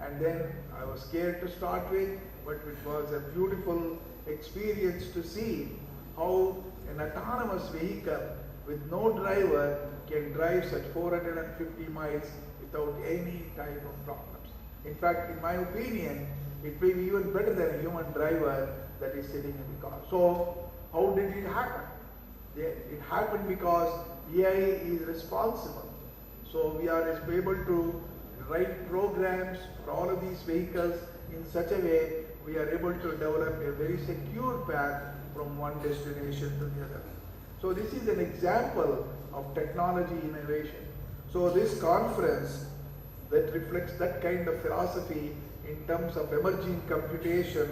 Speaker 10: And then I was scared to start with, but it was a beautiful experience to see how an autonomous vehicle with no driver can drive such 450 miles without any type of problems. In fact, in my opinion, it may be even better than a human driver that is sitting in the car. So, how did it happen? It happened because AI is responsible. So we are able to write programs for all of these vehicles in such a way we are able to develop a very secure path from one destination to the other. So this is an example of technology innovation. So this conference that reflects that kind of philosophy in terms of emerging computation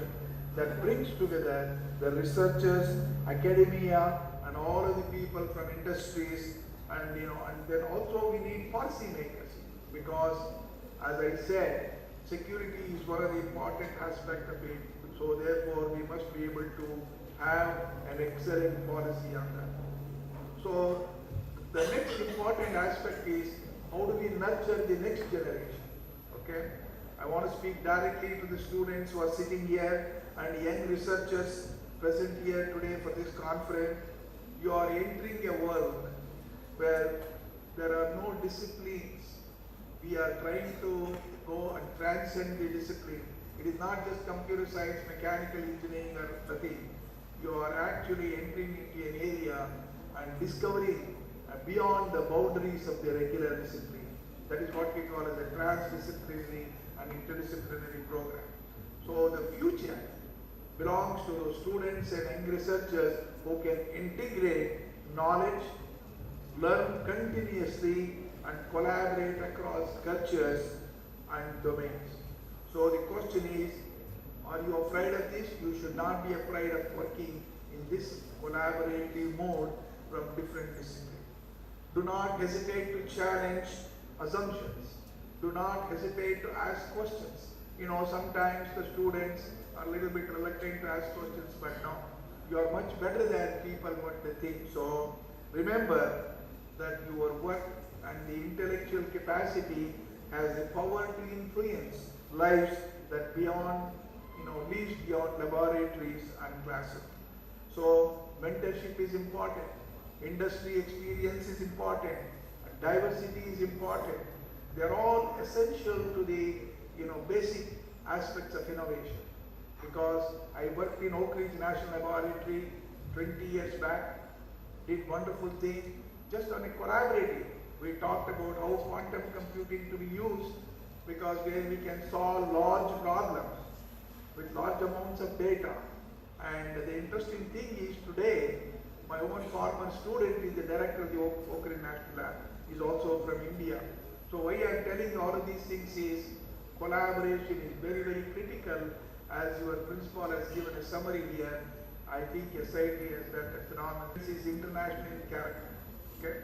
Speaker 10: that brings together the researchers, academia, and all of the people from industries, and then also we need policymakers, because as I said, security is one of the important aspects of it. So therefore we must be able to have an excellent policy on that. So the next important aspect is, how do we nurture the next generation? Okay, I want to speak directly to the students who are sitting here and young researchers present here today for this conference. You are entering a world where there are no disciplines. We are trying to go and transcend the discipline. It is not just computer science, mechanical engineering or nothing. You are actually entering into an area and discovering beyond the boundaries of the regular discipline. That is what we call as a transdisciplinary and interdisciplinary program. So the future belongs to those students and young researchers who can integrate knowledge, learn continuously, and collaborate across cultures and domains. So the question is, are you afraid of this? You should not be afraid of working in this collaborative mode from different disciplines. Do not hesitate to challenge assumptions. Do not hesitate to ask questions. Sometimes the students are a little bit reluctant to ask questions, but no, you are much better than people what they think. So remember that your work and the intellectual capacity has the power to influence lives that beyond, lives beyond laboratories and classrooms. So mentorship is important, industry experience is important, and diversity is important. They are all essential to the basic aspects of innovation. Because I worked in Oak Ridge National Laboratory, 20 years back, did wonderful thing just on a collaborative. We talked about how quantum computing to be used because where we can solve large problems with large amounts of data. And the interesting thing is today, my own former student is the director of the Okra National Lab, is also from India. So why I am telling all of these things is collaboration is very, very critical. As your principal has given a summary here, I think SIT has done a phenomenal. This is international in character. Okay?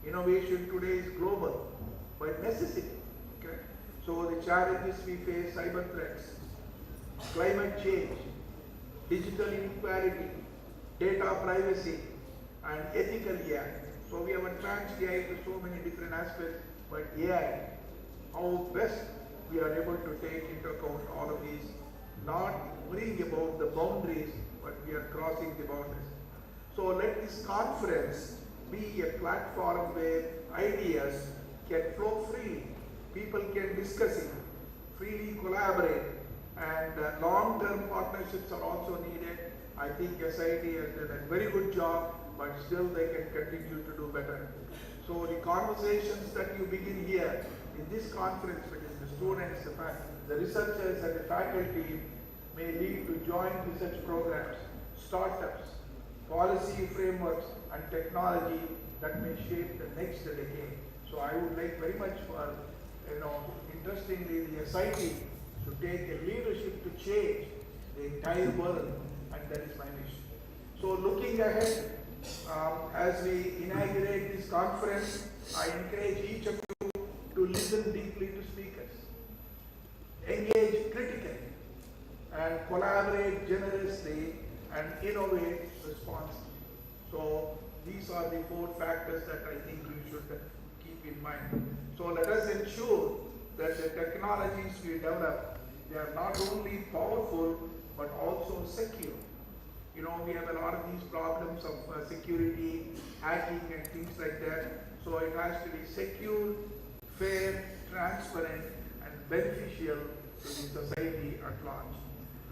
Speaker 10: Innovation today is global by necessity. Okay? So the challenges we face, cyber threats, climate change, digital inequality, data privacy, and ethical AI. So we have advanced AI to so many different aspects, but AI, how best we are able to take into account all of these, not worrying about the boundaries, but we are crossing the boundaries. So let this conference be a platform where ideas can flow freely, people can discuss it, freely collaborate, and long-term partnerships are also needed. I think SIT has done a very good job, but still they can continue to do better. So the conversations that you begin here in this conference between the students, the researchers and the faculty may lead to joint research programs, startups, policy frameworks and technology that may shape the next decade. So I would like very much for, interestingly, the SIT to take a leadership to change the entire world, and that is my mission. So looking ahead, as we inaugurate this conference, I encourage each of you to listen deeply to speakers, engage critically, and collaborate generously and innovate responsibly. So these are the 4 factors that I think we should keep in mind. So let us ensure that the technologies we develop, they are not only powerful but also secure. We have a lot of these problems of security, hacking and things like that. So it has to be secure, fair, transparent and beneficial to the society at large.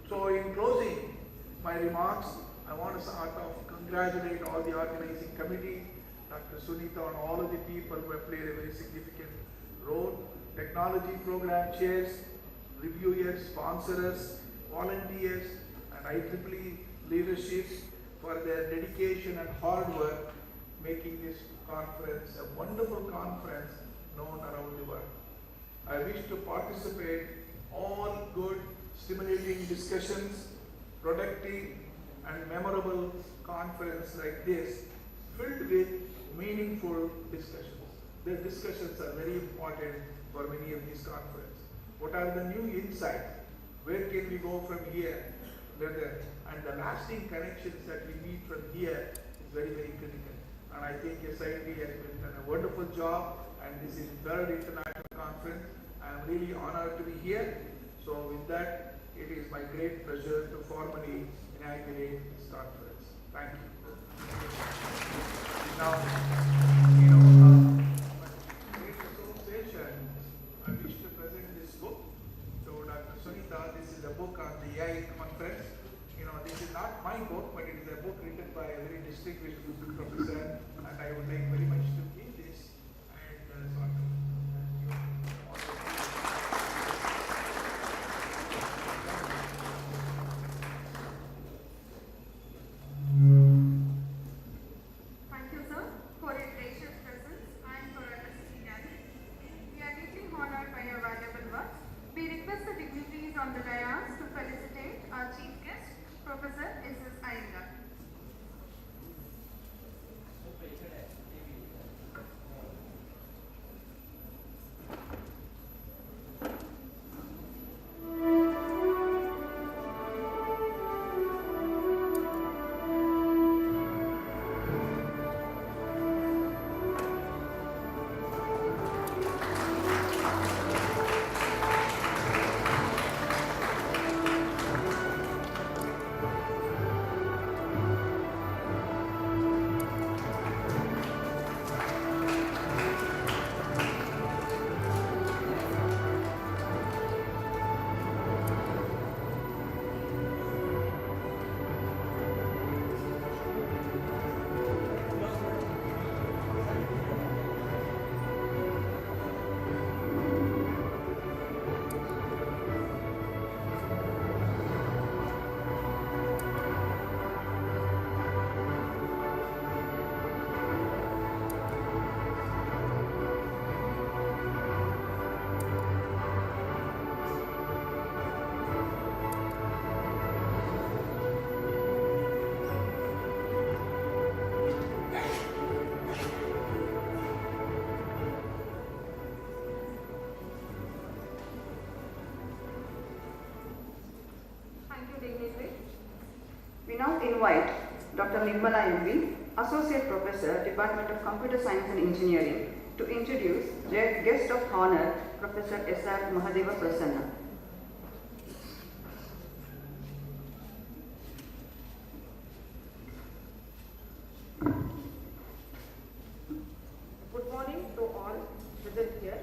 Speaker 10: So in closing my remarks, I want to start off congratulate all the organizing committee, Dr. Sunita and all of the people who have played a very significant role, technology program chairs, reviewers, sponsors, volunteers, and IEEE leadership for their dedication and hard work, making this conference a wonderful conference known around the world. I wish to participate all good, stimulating discussions, productive and memorable conference like this, filled with meaningful discussions. The discussions are very important for many of these conferences. What are the new insights? Where can we go from here? And the lasting connections that we need from here is very, very critical. And I think SIT has done a wonderful job, and this is the 3rd international conference. I am really honored to be here. So with that, it is my great pleasure to formally inaugurate this conference. Thank you. Now, great association, I wish to present this book to Dr. Sunita. This is a book on the AI conference. This is not my book, but it is a book written by a very distinguished professor, and I would like very much to read this and sort of
Speaker 4: Thank you, sir, for a great
Speaker 3: Nirmala MV, Associate Professor, Department of Computer Science and Engineering, to introduce guest of honor, Professor S.R. Mahadeva Prasanna. Good morning to all present here.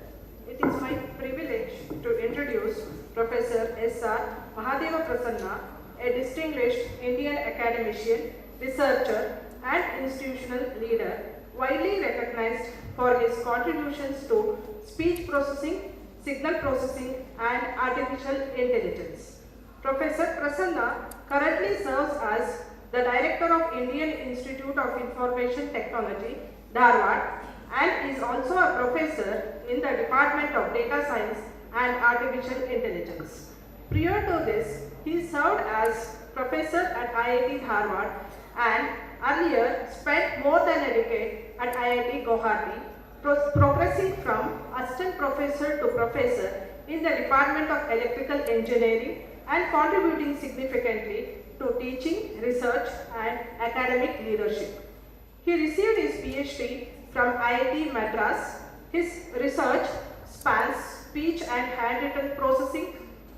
Speaker 3: It is my privilege to introduce Professor S.R. Mahadeva Prasanna, a distinguished Indian academician, researcher, and institutional leader, widely recognized for his contributions to speech processing, signal processing, and artificial intelligence. Professor Prasanna currently serves as the Director of Indian Institute of Information Technology, Dharwad, and is also a professor in the Department of Data Science and Artificial Intelligence. Prior to this, he served as professor at IIT Dharwad and earlier spent more than a decade at IIT Guwahati, progressing from assistant professor to professor in the Department of Electrical Engineering and contributing significantly to teaching, research, and academic leadership. He received his PhD from IIT Madras. His research spans speech and handwritten processing,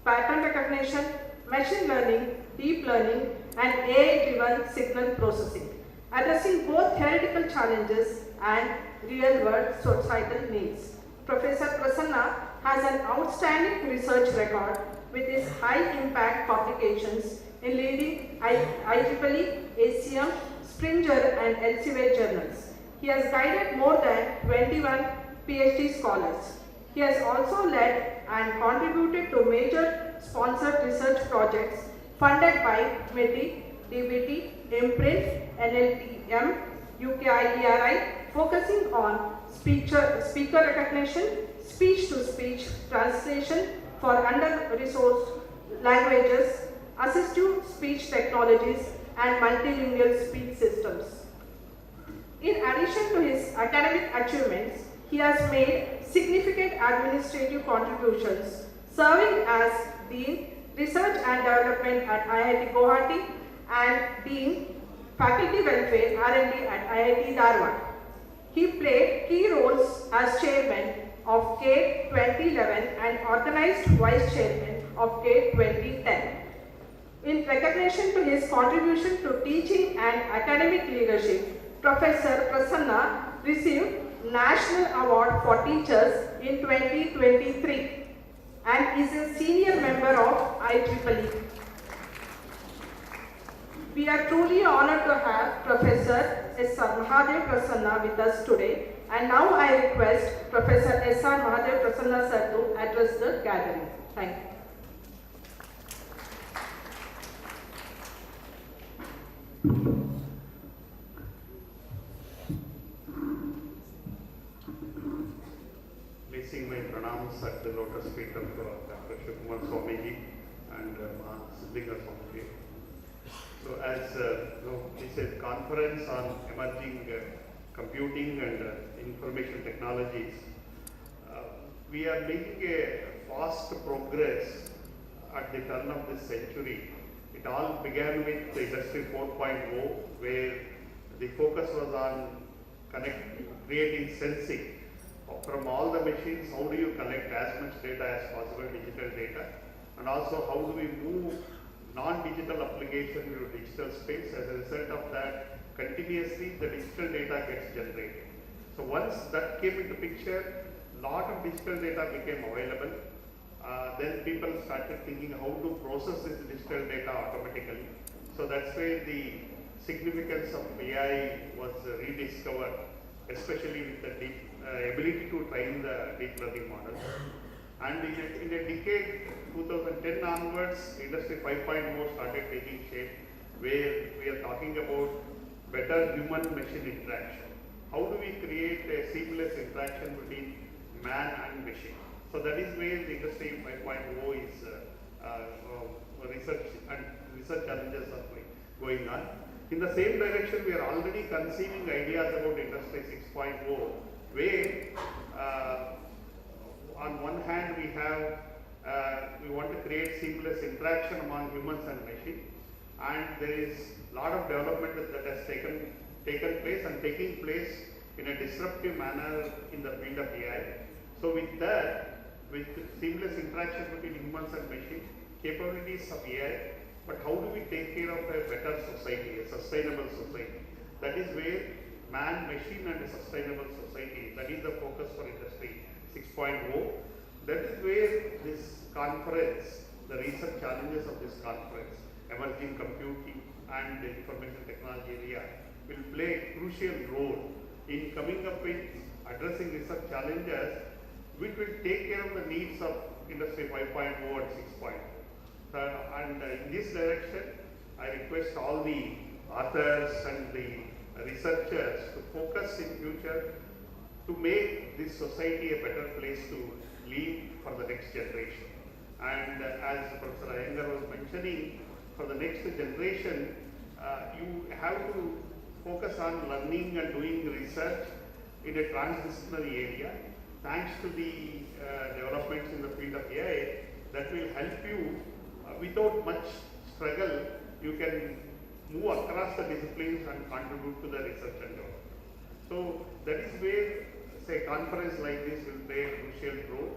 Speaker 3: pattern recognition, machine learning, deep learning, and AI-driven signal processing, addressing both theoretical challenges and real-world societal needs. Professor Prasanna has an outstanding research record with his high-impact publications in leading IEEE, ACM, Springer, and Elsevier journals. He has guided more than 21 PhD scholars. He has also led and contributed to major sponsored research projects funded by MITI, DBT, Imprint, NLTM, UKIERI, focusing on speaker recognition, speech-to-speech translation for under-resourced languages, assistive speech technologies, and multilingual speech systems. In addition to his academic achievements, he has made significant administrative contributions, serving as Dean, Research and Development at IIT Guwahati and Dean, Faculty Welfare R&D at IIT Dharwad. He played key roles as Chairman of CADE 2011 and Organized Vice Chairman of CADE 2010. In recognition to his contribution to teaching and academic leadership, Professor Prasanna received National Award for Teachers in 2023 and is a senior member of IEEE. We are truly honored to have Professor S.R. Mahadeva Prasanna with us today, and now I request Professor S.R. Mahadeva Prasanna sir to address the gathering. Thank you.
Speaker 8: Placing my pranams at the lotus feet of Dr. Shivakumar Swamiji and Siddaganga Swamiji. So as we said, conference on emerging computing and information technologies, we are making a fast progress at the turn of this century. It all began with the Industry 4.0, where the focus was on creating sensing. From all the machines, how do you collect as much data as possible, digital data, and also how do we move non-digital application to digital space. As a result of that, continuously the digital data gets generated. So once that came into picture, lot of digital data became available. Then people started thinking how to process this digital data automatically. So that's where the significance of AI was rediscovered, especially with the ability to train the deep learning models. And in a decade, 2010 onwards, Industry 5.0 started taking shape, where we are talking about better human-machine interaction. How do we create a seamless interaction between man and machine? So that is where the Industry 5.0 is research challenges are going on. In the same direction, we are already conceiving ideas about Industry 6.0, where on one hand we have we want to create seamless interaction among humans and machine, and there is a lot of development that has taken place and taking place in a disruptive manner in the field of AI. So with that, with seamless interaction between humans and machines, capabilities of AI, but how do we take care of a better society, a sustainable society? That is where man, machine and a sustainable society, that is the focus for Industry 6.0. That is where this conference, the recent challenges of this conference, emerging computing and the information technology area, will play a crucial role in coming up with addressing research challenges which will take care of the needs of Industry 5.0 and 6.0. And in this direction, I request all the authors and the researchers to focus in future to make this society a better place to live for the next generation. And as Professor Iyengar was mentioning, for the next generation, you have to focus on learning and doing research in a transdisciplinary area. Thanks to the developments in the field of AI, that will help you without much struggle. You can move across the disciplines and contribute to the research and development. So that is where, say, conference like this will play a crucial role.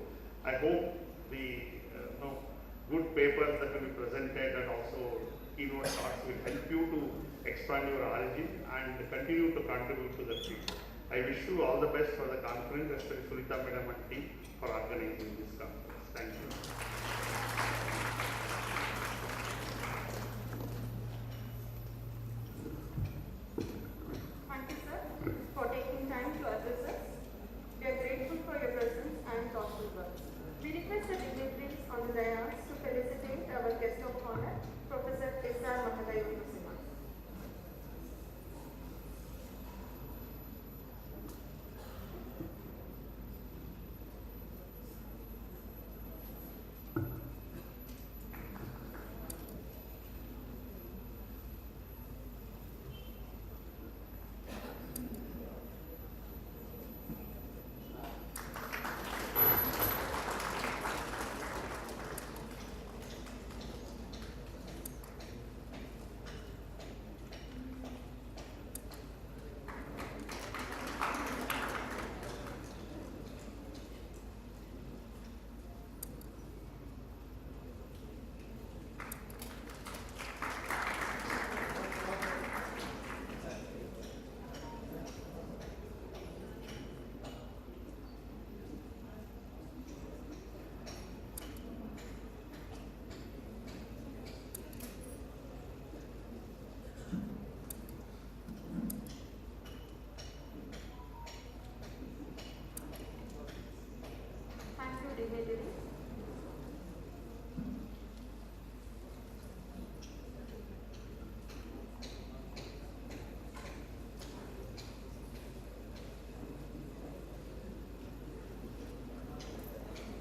Speaker 8: I hope the good papers that will be presented and also keynote talks will help you to expand your origin and continue to contribute to the field. I wish you all the best for the conference, especially Sunita Madam and team for organizing this conference. Thank you.
Speaker 4: Thank you, sir, for taking time to address us. We are grateful for your presence and thoughtful words. We request the dignitaries on the dais to felicitate our guest of honor, Professor S.R. Mahadayogi.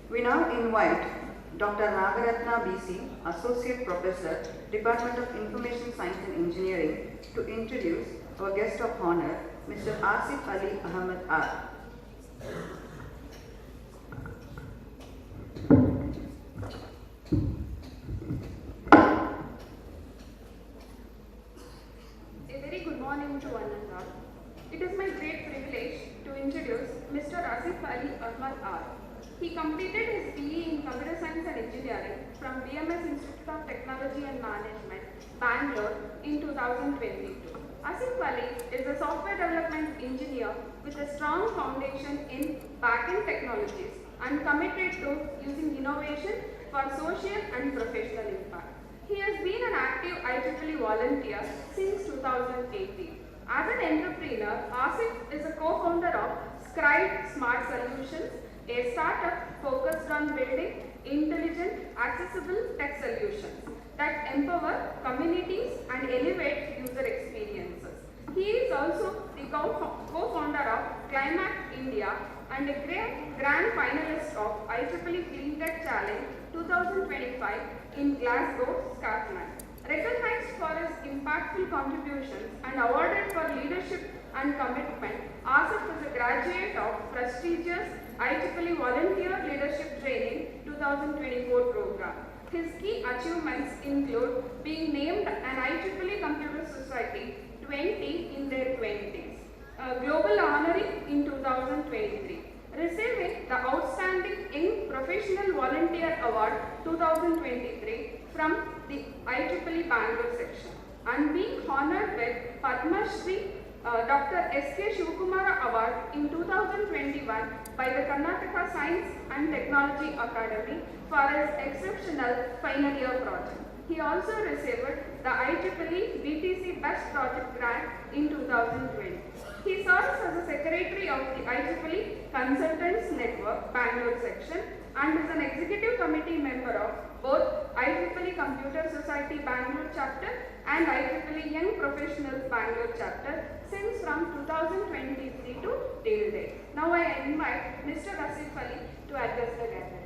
Speaker 3: We now invite Dr. Nagaratna BC, Associate Professor, Department of Information Science and Engineering, to introduce our guest of honor, Mr. Asif Ali Ahmed R.
Speaker 4: A very good morning to one and all. It is my great privilege to introduce Mr. Asif Ali Ahmed R. He completed his BE in Computer Science and Engineering from BMS Institute of Technology and Management, Bangalore in 2022. Asif Ali is a software development engineer with a strong foundation in back-end technologies and committed to using innovation for social and professional impact. He has been an active IEEE volunteer since 2018. As an entrepreneur, Asif is a co-founder of Scribe Smart Solutions, a startup focused on building intelligent, accessible tech solutions that empower communities and elevate user experiences. He is also the co-founder of Climax India and a grand finalist of IEEE Clean Tech Challenge 2025 in Glasgow, Scotland. Recognized for his impactful contributions and awarded for leadership and commitment, Asif is a graduate of prestigious IEEE Volunteer Leadership Training 2024 program.
Speaker 11: His key achievements include being named an IEEE Computer Society 20 in their 20s, Global Honoree in 2023, receiving the Outstanding Young Professional Volunteer Award 2023 from the IEEE Bangalore section, and being honored with Padma Shri Dr. S.K. Shivakumara Award in 2021 by the Karnataka Science and Technology Academy for his exceptional final year project. He also received the IEEE BTC Best Project Grant in 2020. He serves as the Secretary of the IEEE Consultants Network Bangalore section and is an executive committee member of both IEEE Computer Society Bangalore chapter and IEEE Young Professionals Bangalore chapter since from 2023 to till date. Now I invite Mr. Asif Ali to address the gathering.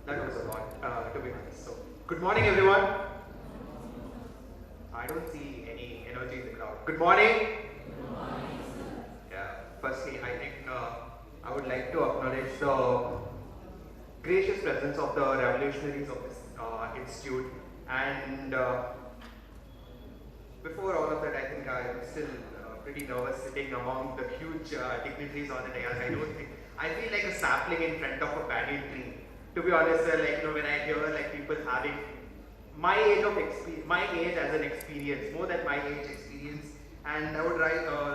Speaker 12: That was a lot, to be honest. So, good morning, everyone. I don't see any energy in the crowd. Good morning. Good morning. Yeah. Firstly, I think I would like to acknowledge the gracious presence of the revolutionaries of this institute. And before all of that, I think I'm still pretty nervous sitting among the huge dignitaries on the dais. I feel like a sapling in front of a banyan tree. To be honest, when I hear people having my age as an experience, more than my age experience, and I would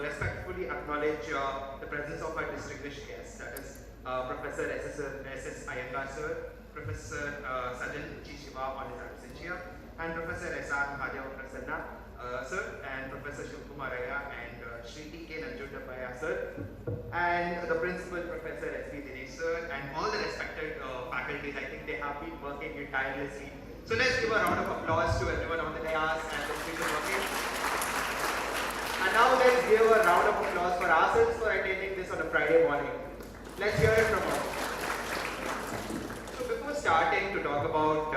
Speaker 12: respectfully acknowledge the presence of our distinguished guests, that is Professor S.S. Iyengar sir, Professor Sajan G. Shiva on his absentia, and Professor S.R. Mahadev Prasanna sir, and Professor Shivakumaraya and Shri T.K. Nanjundapaya sir, and the Principal Professor S.P. Dinesh sir, and all the respected faculties. I think they have been working tirelessly. So let's give a round of applause to everyone on the dais and the people working. And now let's give a round of applause for ourselves for attending this on a Friday morning. Let's hear it from us. So before starting to talk about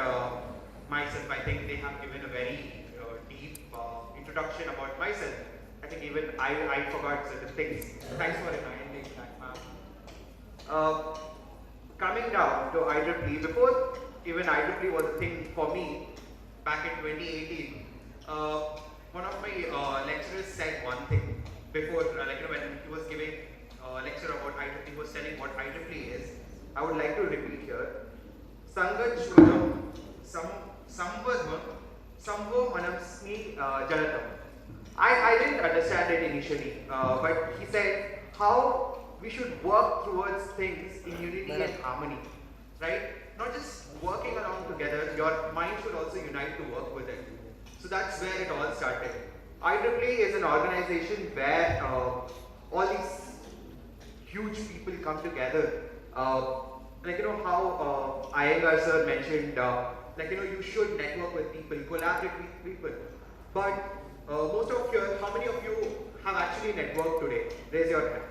Speaker 12: myself, I think they have given a very deep introduction about myself. I think even I forgot certain things. Thanks for reminding that, ma'am. Coming down to IEEE, before even IEEE was a thing for me, back in 2018, one of my lecturers said one thing before, when he was giving a lecture about IEEE, he was telling what IEEE is. I would like to repeat here. Sangat Shudam Samvadvam Samvo Manamsmi Jalatam. I didn't understand it initially, but he said how we should work towards things in unity and harmony, right? Not just working along together, your mind should also unite to work with it. So that's where it all started. IEEE is an organization where all these huge people come together. How Iyengar sir mentioned, you should network with people, collaborate with people. But most of you, how many of you have actually networked today? Raise your hands.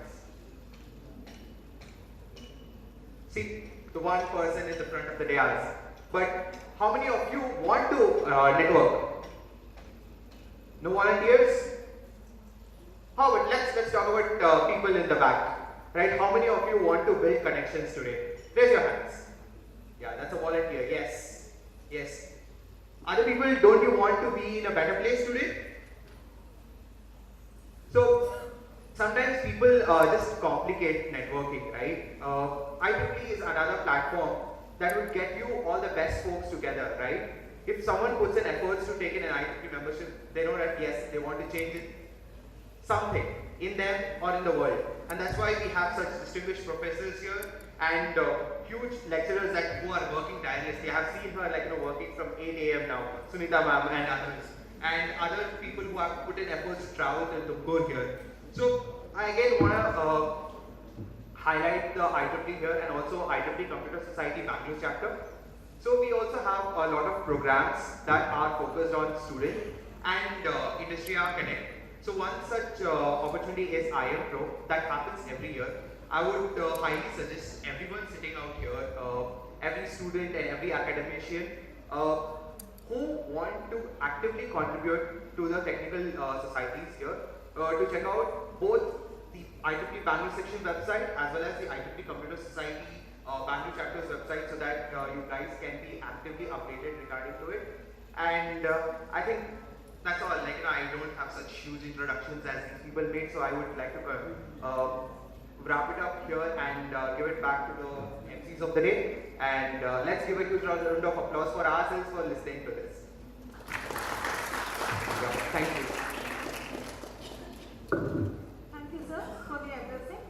Speaker 12: See, the one person in the front of the dais. But how many of you want to network? No volunteers? How about let's talk about people in the back, right? How many of you want to build connections today? Raise your hands. Yeah, that's a volunteer. Yes, yes. Other people, don't you want to be in a better place today? So sometimes people just complicate networking, right? IEEE is another platform that would get you all the best folks together, right? If someone puts in efforts to take in an IEEE membership, they know that yes, they want to change it, something in them or in the world. And that's why we have such distinguished professors here and huge lecturers who are working tirelessly. I have seen her working from 8 a.m. now, Sunita ma'am and others. And other people who have put in efforts to travel to Tumakuru here. So I again want to highlight the IEEE here and also IEEE Computer Society Bangalore chapter. So we also have a lot of programs that are focused on student and industry connect. So one such opportunity is IM Pro that happens every year. I would highly suggest everyone sitting out here, every student and every academician who want to actively contribute to the technical societies here, to check out both the IEEE Bangalore section website as well as the IEEE Computer Society Bangalore chapter's website, so that you guys can be actively updated regarding to it. And I think that's all. Like, I don't have such huge introductions as these people made, so I would like to wrap it up here and give it back to the MCs of the day. And let's give a huge round of applause for ourselves for listening to this. Thank you.
Speaker 4: Thank you, sir, for the addressing.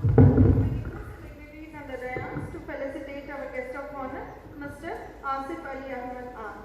Speaker 4: I request the dignitaries and the dayas to felicitate our guest of honor, Mr. Asif Ali Ahmed R.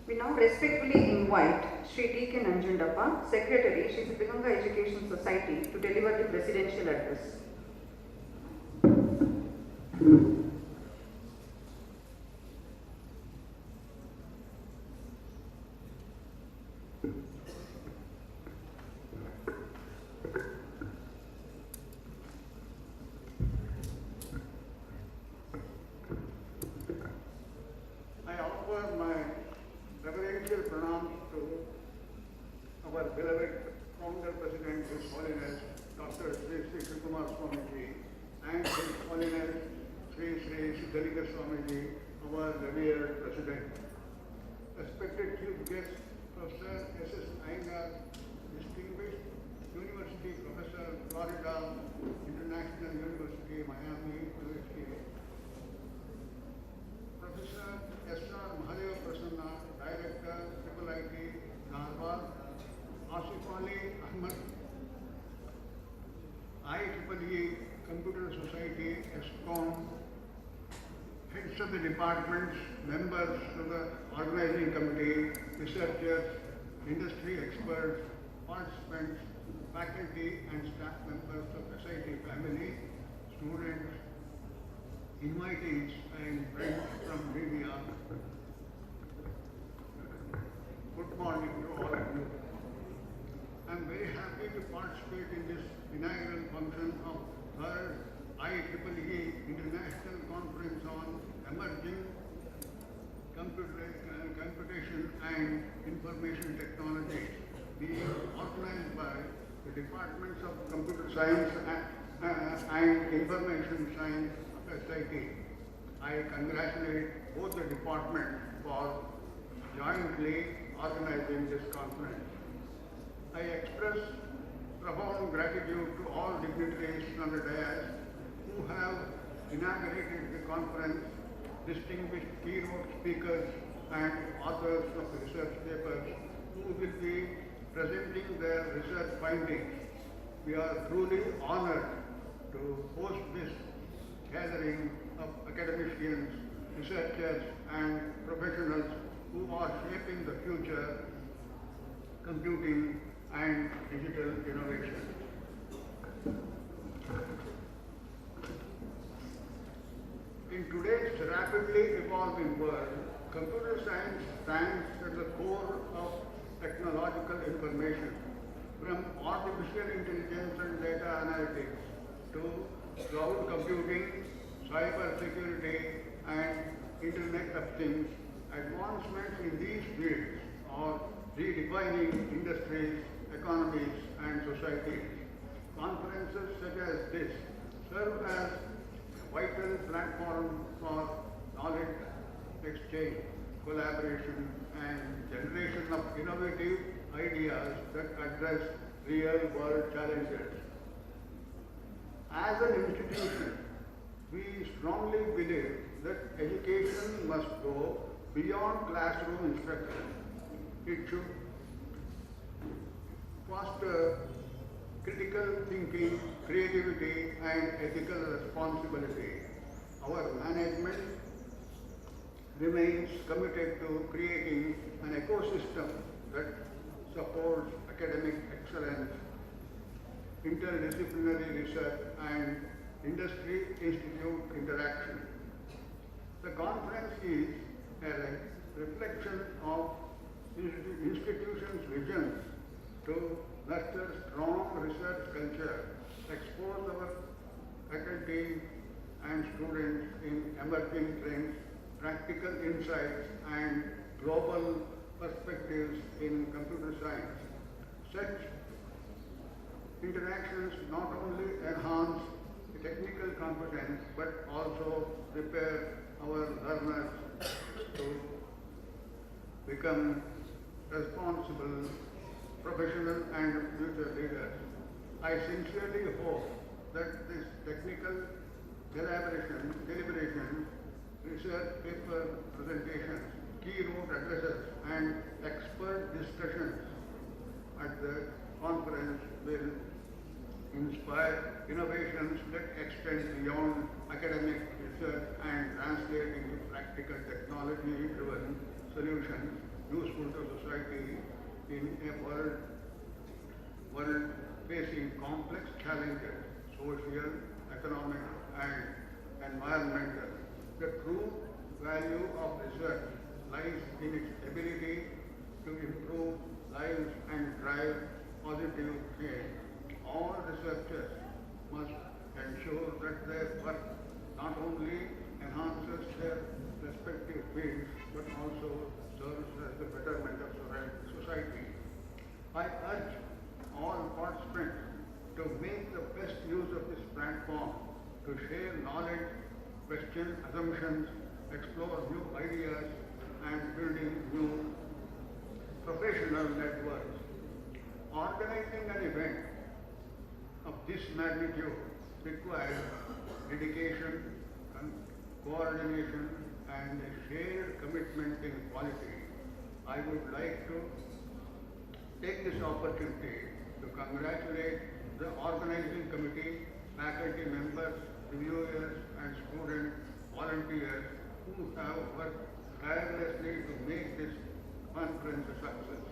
Speaker 4: We now respectfully invite Shri D.K. Nanjundappa, Secretary, Shri Siddaganga Education Society, to deliver the presidential address.
Speaker 8: I offer my reverential pranam to our beloved founder president, His Holiness Dr. Sri Kumar Swamiji, and His Holiness Sri Siddaganga Swamiji, our revered president. Respected chief guest, Professor S.S. Iyengar, distinguished University Professor, Florida International University, Miami, USA. Professor S.R. Mahadeva Prasanna, Director, IIIT, Dharwad, Asif Ali Ahmed, IEEE Computer Society, ESCOM, heads of the departments, members of the organizing committee, researchers, industry experts, participants, faculty and staff members of SIT family, students, invitees and friends from media. Good morning to all of you. I am very happy to participate in this inaugural function of third IEEE International Conference on Emerging Computation and Information Technology, being organized by the Departments of Computer Science and Information Science of SIT. I congratulate both the departments for jointly organizing this conference. I express profound gratitude to all dignitaries on the dais who have inaugurated the conference, distinguished keynote speakers and authors of research papers who will be presenting their research findings. We are truly honored to host this gathering of academicians, researchers and professionals who are shaping the future computing and digital innovation. In today's rapidly evolving world, computer science stands at the core of technological information. from artificial intelligence and data analytics to cloud computing, cyber security, and Internet of Things. Advancements in these fields are redefining industries, economies, and societies. Conferences such as this serve as a vital platform for knowledge exchange, collaboration, and generation of innovative ideas that address real-world challenges. As an institution, we strongly believe that education must go beyond classroom instruction. It should foster critical thinking, creativity, and ethical responsibility. Our management remains committed to creating an ecosystem that supports academic excellence, interdisciplinary research, and industry-institute interaction. The conference is a reflection of institutions' vision to nurture strong research culture, expose our faculty and students in emerging trends, practical insights, and global perspectives in computer science. Such interactions not only enhance technical competence but also prepare our learners to become responsible, professional, and future leaders. I sincerely hope that this technical deliberation, research paper presentations, keynote addresses, and expert discussions at the conference will inspire innovations that extend beyond academic research and translate into practical technology-driven solutions useful to society in a world facing complex challenges, social, economic, and environmental. The true value of research lies in its ability to improve lives and drive positive change. All researchers must ensure that their work not only enhances their respective fields but also serves as the betterment of society. I urge all participants to make the best use of this platform to share knowledge, question assumptions, explore new ideas, and building new professional networks. Organizing an event of this magnitude requires dedication, coordination, and a shared commitment in quality. I would like to take this opportunity to congratulate the organizing committee, faculty members, reviewers, and student volunteers who have worked tirelessly to make this conference a success.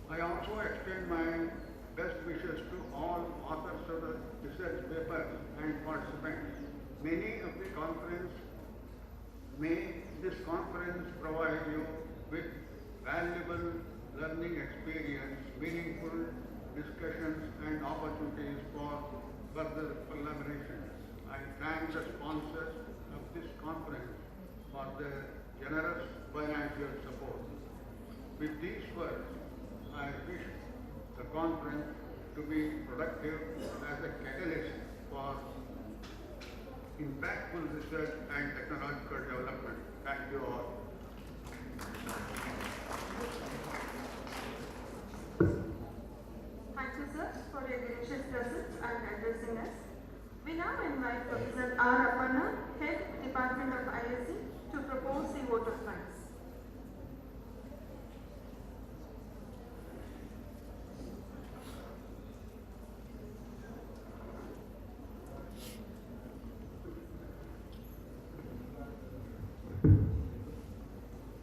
Speaker 8: I also extend my best wishes to all authors of the research papers and participants. May this conference provide you with valuable learning experience, meaningful discussions, and opportunities for further collaboration. I thank the sponsors of this conference for their generous financial support. With these words, I wish the conference to be productive as a catalyst for impactful research and technological development. Thank you all.
Speaker 4: Thank you, sir, for your gracious presence and addressing us. We now invite Professor R. Aparna, Head Department of ISC, to propose the vote of thanks.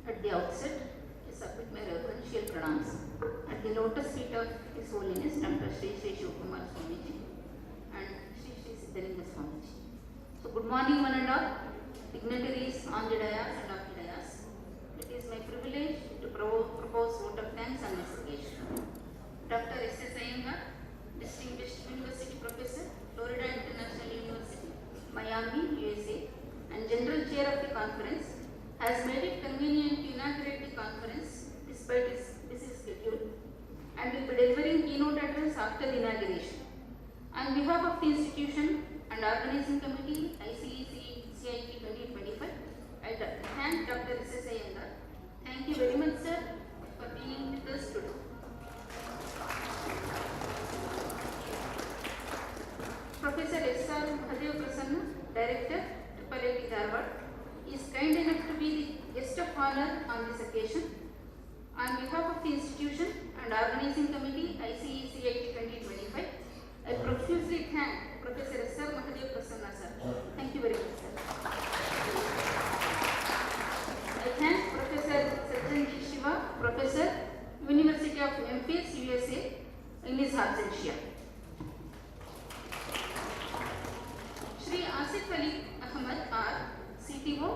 Speaker 13: At the outset, I submit my reverential pranams at the lotus feet of His Holiness Dr. Sri Sri Shivakumar Swamiji and Sri Sri Siddaganga Swamiji. So, good morning, one and all, dignitaries on the dais and off the dais. It is my privilege to propose vote of thanks on this occasion. and will be delivering keynote address after the inauguration. On behalf of the institution and organizing committee ICECIT 2025, I thank Dr. Siddaganga. Thank you very much, sir, for being with us today. Professor S.R. Mahadev Prasanna, Director, IIT Dharwad, is kind enough to be the guest of honor on this occasion. On behalf of the institution and organizing committee ICECIT 2025, I profusely thank Professor S.R. Mahadev Prasanna, sir. Thank you very much, sir. I thank Professor Sajjan G. Shiva, Professor, University of Memphis, USA, in his absentia. Shri Asif Ali Ahmed R, CTO,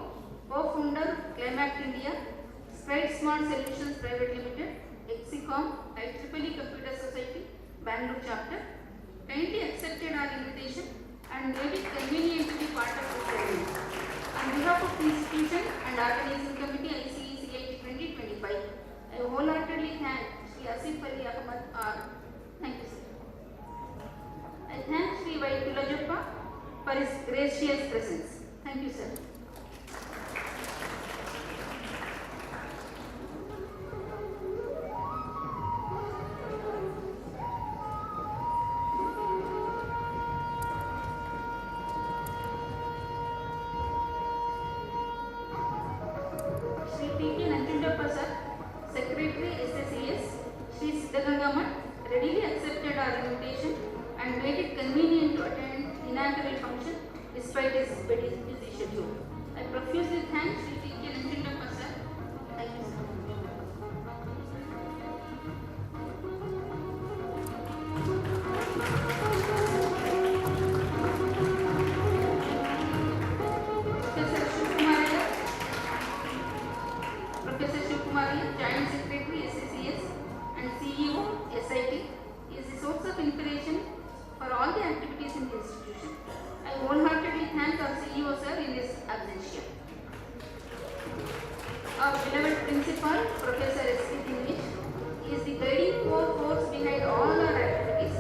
Speaker 13: co-founder, Climact India, Sprite Smart Solutions Private Limited, Exicom, IEEE Computer Society, Bangalore chapter, kindly accepted our invitation and made it convenient to be part of this ceremony. On behalf of the institution and organizing committee ICECIT 2025, I wholeheartedly thank Shri Asif Ali Ahmed R. Thank you, sir. I thank Shri Y. Tulajappa for his gracious presence. Thank you, sir. Shri P.K. Nanjundappa, sir, Secretary SSES, Shri Siddaganga, readily accepted our invitation and made it convenient to attend inaugural function despite his busy schedule. I profusely thank Shri P.K. Nanjundappa, sir. Thank you, sir. Professor Shivkumariya, Joint Secretary SSES and CEO SIT, is the source of inspiration for all the activities in the institution. I wholeheartedly thank our CEO, sir, in his absentia. Our beloved principal, Professor S.K. Dinesh, is the guiding core force behind all our activities.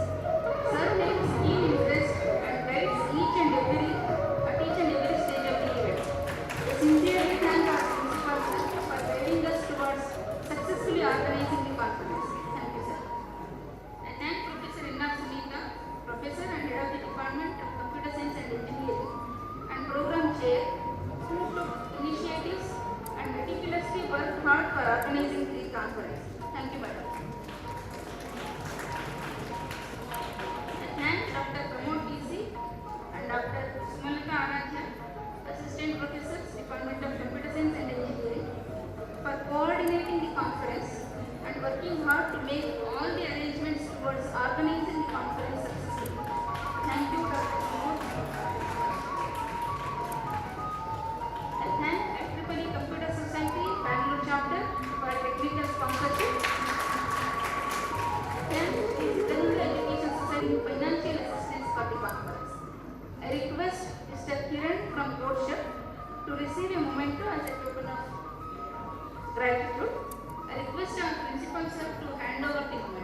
Speaker 13: Sir takes keen interest and guides each and every stage of the event. I sincerely thank our principal, sir, for guiding us towards successfully organizing the conference. Thank you, sir. I thank Professor Inna Sunita, Professor and Head of the Department of Computer Science and Engineering and Program Chair, who took initiatives and meticulously worked hard for organizing the conference. Thank you, madam. I thank Dr. Pramod DC and Dr. Sumalika Aradhya, Assistant Professors, Department of Computer Science and Engineering, for coordinating the conference and working hard to make all the arrangements towards organizing the conference successfully. Thank you, Dr. Pramod. I thank IEEE Computer Society, Bangalore chapter, for technical sponsorship. Thank the Siddaganga Education Society financial assistance for the conference. I request Mr. Kiran from Boardship to receive a memento as a token of gratitude. I request our principal, sir, to hand over the memento.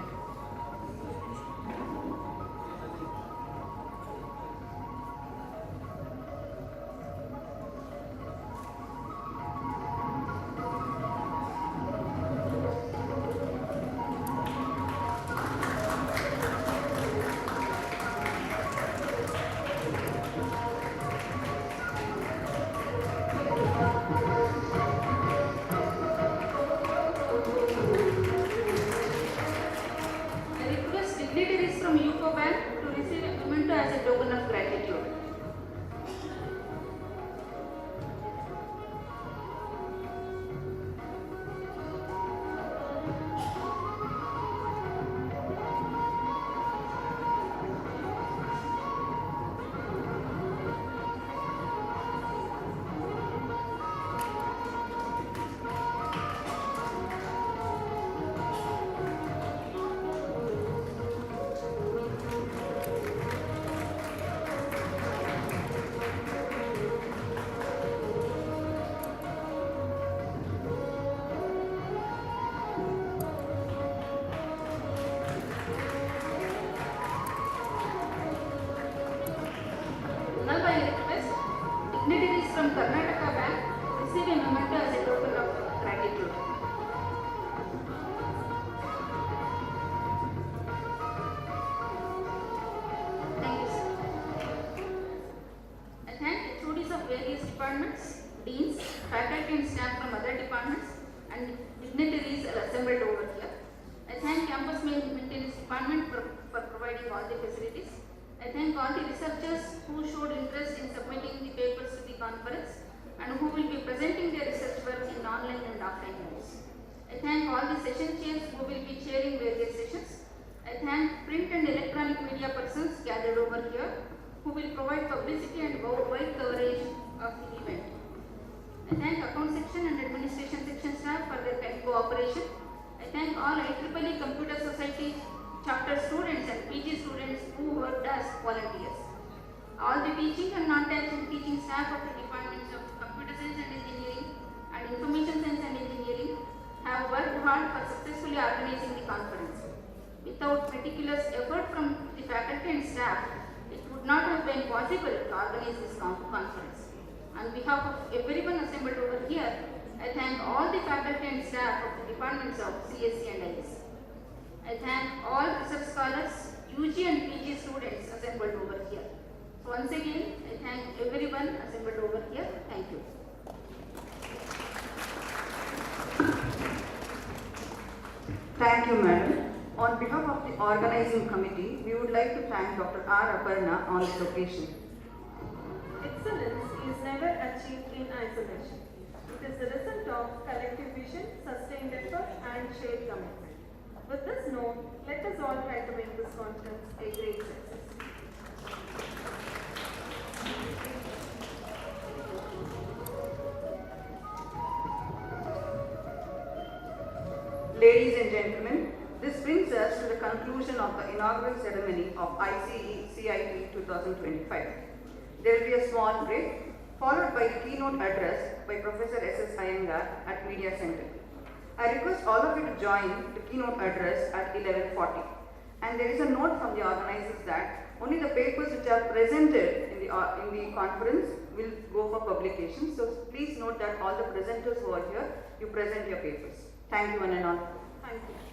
Speaker 13: departments and dignitaries are assembled over here. I thank campus maintenance department for providing all the facilities. I thank all the researchers who showed interest in submitting the papers to the conference and who will be presenting their research work in online and offline modes. I thank all the session chairs who will be chairing various sessions. I thank print and electronic media persons gathered over here who will provide publicity and wide coverage of the event. I thank account section and administration section staff for their kind cooperation. I thank all IEEE Computer Society chapter students and PG students who worked as volunteers. All the teaching and non-teaching staff of the departments of Computer Science and Engineering and Information Science and Engineering have worked hard for successfully organizing the conference. Without meticulous effort from the faculty and staff, it would not have been possible to organize this conference. On behalf of everyone assembled over here, I thank all the faculty and staff of the departments of CSE and ICECIT. I thank all research scholars, UG and PG students assembled over here. So once again, I thank everyone assembled over here. Thank you.
Speaker 3: Thank you, madam. On behalf of the organizing committee, we would like to thank Dr. R. Aparna on this occasion.
Speaker 4: Excellence is never achieved in isolation. It is the result of collective vision, sustained effort, and shared commitment. With this note, let us all try to make this conference a great success.
Speaker 3: Ladies and gentlemen, this brings us to the conclusion of the inaugural ceremony of ICECIT 2025. There will be a small break, followed by the keynote address by Professor S.S. Iyengar at Media Center. I request all of you to join the keynote address at 11:40. And there is a note from the organizers that only the papers which are presented in the conference will go for publication. So please note that all the presenters who are here, you present your papers. Thank you one and all.
Speaker 4: Thank you.